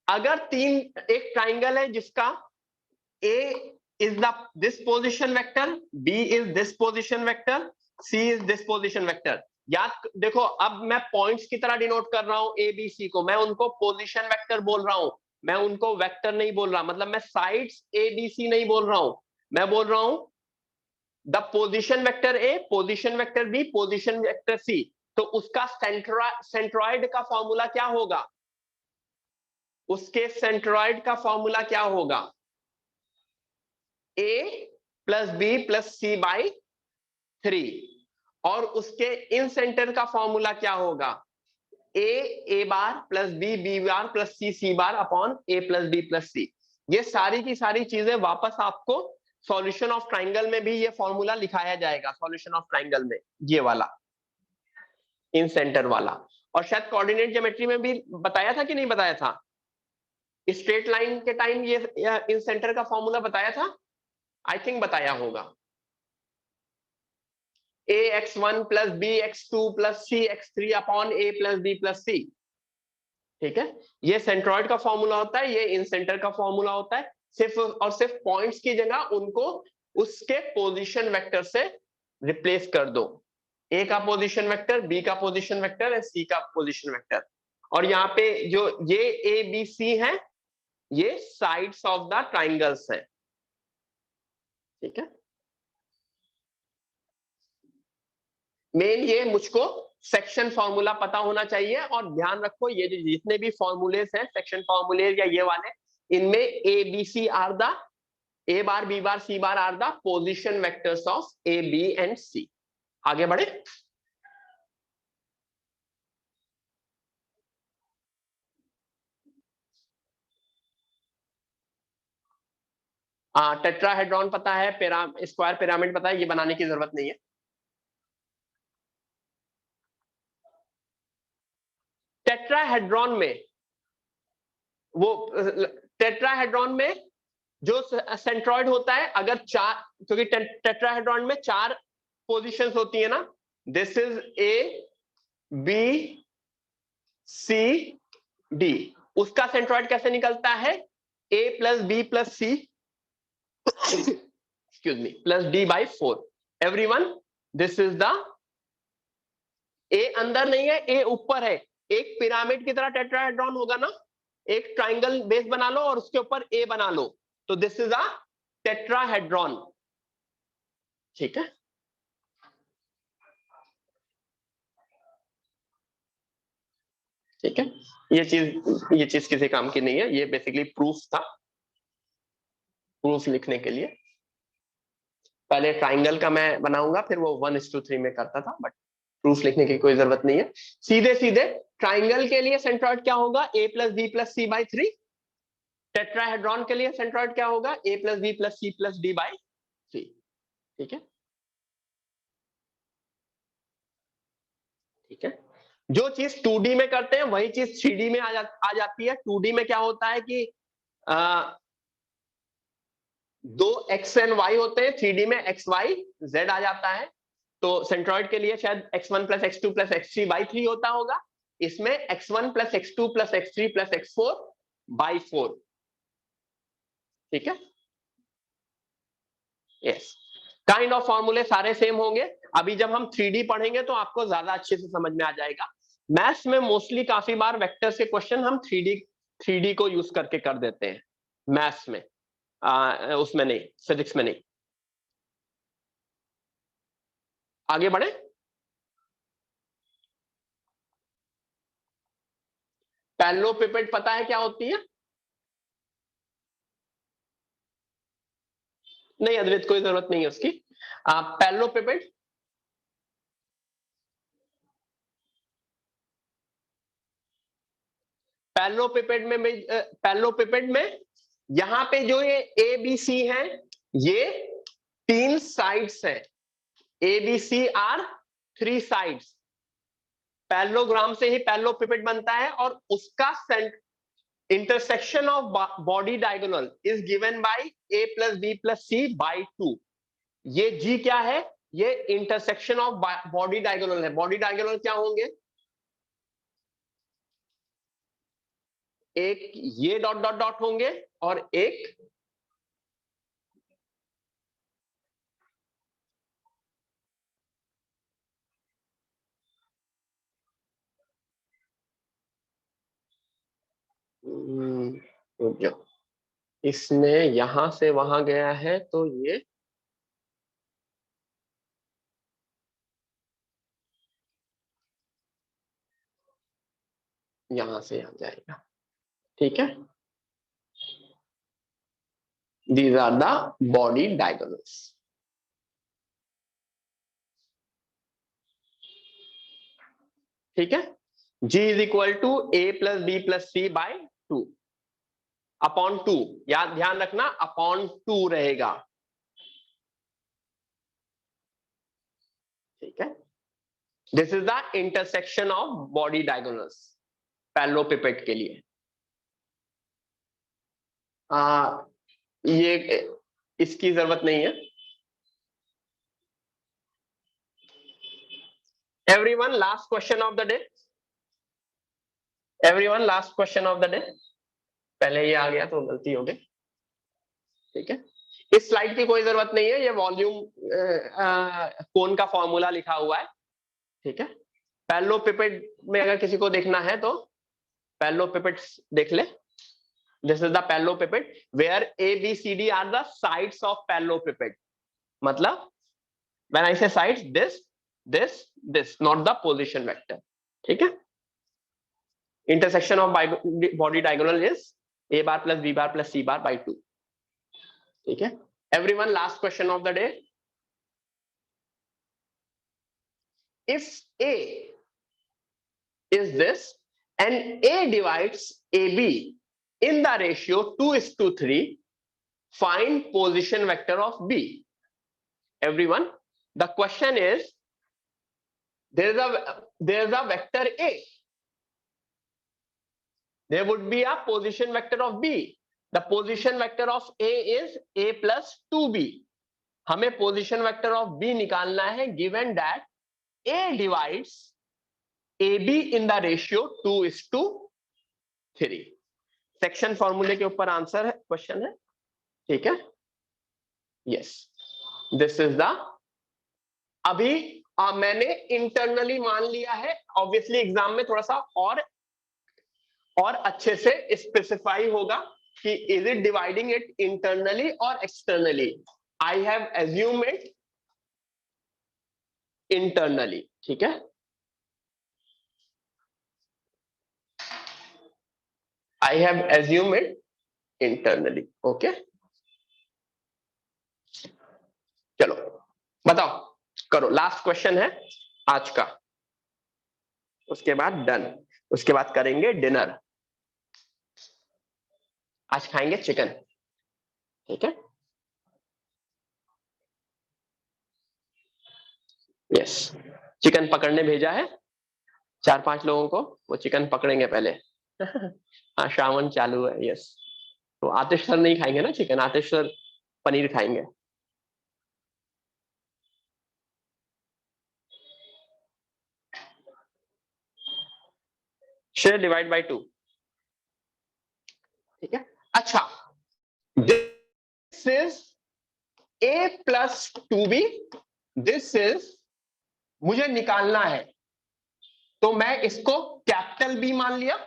अगर एक ट्राइंगल है जिसका a is the this position vector, b is this position vector, c is this position vector. याद देखो, अब मैं पॉइंट्स की तरह डिनोट कर रहा हूं a b c को, मैं उनको पोजीशन वेक्टर बोल रहा हूं, मैं उनको वेक्टर नहीं बोल रहा। मतलब मैं साइड्स a b c नहीं बोल रहा हूं, मैं बोल रहा हूं the position vector a, position vector b, position vector c। तो उसका सेंट्रॉइड का फॉर्मूला क्या होगा, उसके सेंट्रॉइड का फॉर्मूला क्या होगा, a plus B plus C by 3। और उसके इन सेंटर का फॉर्मूला क्या होगा, A bar plus B bar plus C bar upon A plus B plus C. ये सारी की सारी चीजें वापस आपको सॉल्यूशन ऑफ ट्राइंगल में भी ये फॉर्मूला लिखाया जाएगा। सॉल्यूशन ऑफ ट्राइंगल में ये वाला इन सेंटर वाला, और शायद कोऑर्डिनेट ज्योमेट्री में भी बताया था कि नहीं बताया था, स्ट्रेट लाइन के टाइम ये इन सेंटर का फॉर्मूला बताया था, आई थिंक बताया होगा। ax1 plus bx2 plus cx3 upon a plus b plus c। ठीक है, ये सेंट्रॉइड का फॉर्मूला होता है, ये इन सेंटर का फॉर्मूला होता है। सिर्फ और सिर्फ पॉइंट्स की जगह उनको उसके पोजीशन वेक्टर से रिप्लेस कर दो। ए का पोजीशन वेक्टर, बी का पोजीशन वेक्टर है, सी का पोजीशन वेक्टर। और यहाँ पे जो ये ए बी सी है, ये साइड्स ऑफ द ट्राइंगल्स है। ठीक है, मेन ये मुझको सेक्शन फॉर्मूला पता होना चाहिए। और ध्यान रखो, ये जो जितने भी फॉर्मूलेस हैं, सेक्शन फॉर्मूले या ये वाले, इनमें a B C are the a bar b bar c bar are the position vectors of a b and c. आगे बढ़े। टेट्राहेड्रॉन पता है, स्क्वायर पिरामिड पता है, ये बनाने की जरूरत नहीं है। टेट्राहेड्रॉन में वो टेट्राहेड्रॉन में जो सेंट्रॉइड होता है, अगर चार, क्योंकि टेट्राहेड्रॉन में चार पोजीशंस होती है ना, this is a B C d, उसका सेंट्रॉइड कैसे निकलता है, a plus B plus c excuse me plus d by 4। Everyone, this is the, a अंदर नहीं है, ए ऊपर है। एक पिरामिड की तरह टेट्राहेड्रॉन होगा ना, एक ट्राइंगल बेस बना लो और उसके ऊपर ए बना लो, तो दिस इज अ टेट्राहेड्रॉन। ठीक है, ठीक है, ये चीज किसी काम की नहीं है, ये बेसिकली प्रूफ था, प्रूफ लिखने के लिए। पहले ट्राइंगल का मैं बनाऊंगा, फिर वो 1:3 में करता था, बट प्रूफ लिखने की कोई जरूरत नहीं है। सीधे सीधे ट्राइंगल के लिए सेंट्रॉइड क्या होगा, a plus B plus C by 3। Tetrahedron के लिए सेंट्रॉइड क्या होगा, a plus B plus c plus d by 3। ठीक है, ठीक है। जो चीज 2D में करते हैं वही चीज 3D में आ जाती है। 2D में क्या होता है कि दो एक्स एंड वाई होते हैं, 3D में एक्स वाई जेड आ जाता है। तो सेंट्रॉइड के लिए शायद x1 plus x2 plus x3 by 3 होता होगा, इसमें x1 plus x2 plus x3 plus x4 by 4। ठीक है, यस, काइंड ऑफ फॉर्मूले सारे सेम होंगे। अभी जब हम 3D पढ़ेंगे तो आपको ज्यादा अच्छे से समझ में आ जाएगा। मैथ्स में मोस्टली काफी बार वेक्टर्स के क्वेश्चन हम 3D को यूज करके कर देते हैं, मैथ्स में, उसमें नहीं, फिजिक्स में नहीं। आगे बढ़े। पैरेललोपिपेड पता है क्या होती है? नहीं अद्वैत, कोई जरूरत नहीं है उसकी। पैरेललोपिपेड, पैरेललोपिपेड में यहां पे जो ये ए बी सी है, ये 3 साइड्स हैं। A B C are 3 sides. Parallelogram से ही पैरेललोपिपेड बनता है, और उसका intersection of body diagonal is given by A plus B plus C by 2। ये जी क्या है, ये इंटरसेक्शन ऑफ बॉडी डायगोनल है। बॉडी डायगोनल क्या होंगे, एक ये डॉट डॉट डॉट होंगे और एक जो इसने यहां से वहां गया है, तो ये यहां से आ जाएगा। ठीक है, these are the body diagonals. ठीक है, G is equal to a plus B plus C by 2 upon 2। याद ध्यान रखना, अपॉन 2 रहेगा। ठीक है, this is the intersection of body diagonals parallelepiped के लिए। ये इसकी जरूरत नहीं है। Everyone last question of the day, everyone last question of the day. पहले ये आ गया तो गलती हो गई, ठीक है। इस स्लाइड की कोई जरूरत नहीं है, ये वॉल्यूम कोन का फॉर्मूला लिखा हुआ है, ठीक है। पैरेललोपिपेड में अगर किसी को देखना है तो पैरेललोपिपेड देख ले। This is the parallelepiped where a B C d are the sides of parallelepiped. मतलब when I say sides, this this this, not the position vector, ठीक है। Intersection of body diagonal is a bar plus b bar plus c bar by 2, ठीक है। Everyone last question of the day. if a is this and a divides ab in the ratio 2:3, find position vector of b. Everyone, the question is, there is a vector a, there would be a position vector of b. The position vector of a is a plus 2b. हमें position vector of b निकालना है given that a divides ab in the ratio 2:3. Section फॉर्मूले के ऊपर answer है, question है, ठीक है। यस, दिस इज द, अभी मैंने इंटरनली मान लिया है। ऑब्वियसली एग्जाम में थोड़ा सा और अच्छे से स्पेसिफाई होगा कि is it dividing it internally और externally. I have assume it internally, ठीक है। I have assume it internally, okay. चलो बताओ, करो, लास्ट क्वेश्चन है आज का, उसके बाद डन, उसके बाद करेंगे डिनर। आज खाएंगे चिकन, ठीक है। यस, चिकन पकड़ने भेजा है 4-5 लोगों को, वो चिकन पकड़ेंगे पहले। हाँ, श्रावण चालू है, यस। तो आतिश सर नहीं खाएंगे ना चिकन, आतिश सर पनीर खाएंगे। शेयर डिवाइड बाय 2, ठीक है। अच्छा, this is a plus 2b, this is, मुझे निकालना है तो मैं इसको कैपिटल B मान लिया।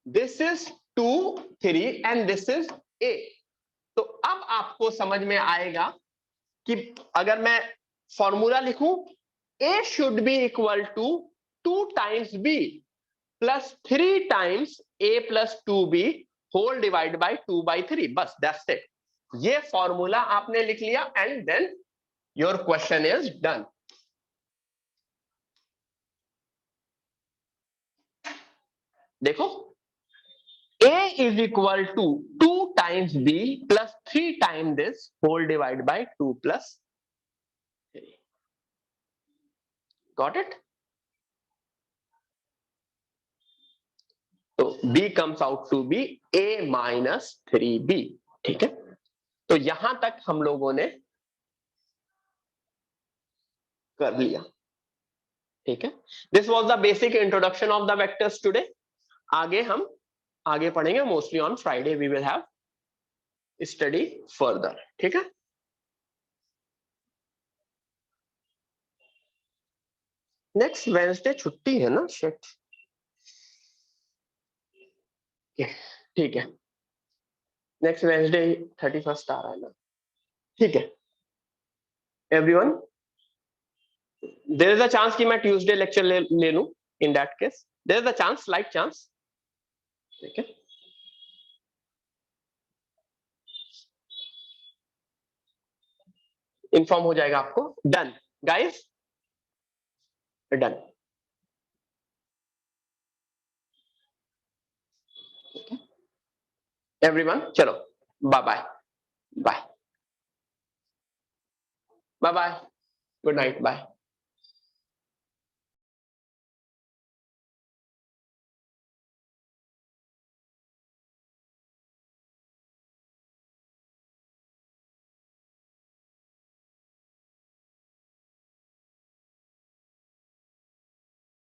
This is 2, 3 and this is a। तो अब आपको समझ में आएगा कि अगर मैं फॉर्मूला लिखूं, a should be equal to 2 times b plus 3 times a plus 2b whole divide by 2/3, बस दैट्स इट। ये फॉर्मूला आपने लिख लिया and then your question is done. देखो, a is equal to 2 times b plus 3 times this whole divided by 2 plus 3. Got it? तो b comes out to be a minus 3b, ठीक है। तो यहां तक हम लोगों ने कर लिया, ठीक है। This was the basic introduction of the vectors today. आगे पढ़ेंगे, mostly on Friday we will have study further, ठीक है। नेक्स्ट वेडनेसडे छुट्टी है ना, शिट, ठीक है। नेक्स्ट वेडनेसडे 31st आ रहा है ना, ठीक है। Everyone, there is a chance कि मैं ट्यूसडे लेक्चर ले लूं, in that case there is a chance, slight chance, ठीक है। इन्फॉर्म हो जाएगा आपको। Done guys, done, everyone. चलो, bye bye, bye bye bye, good night, bye.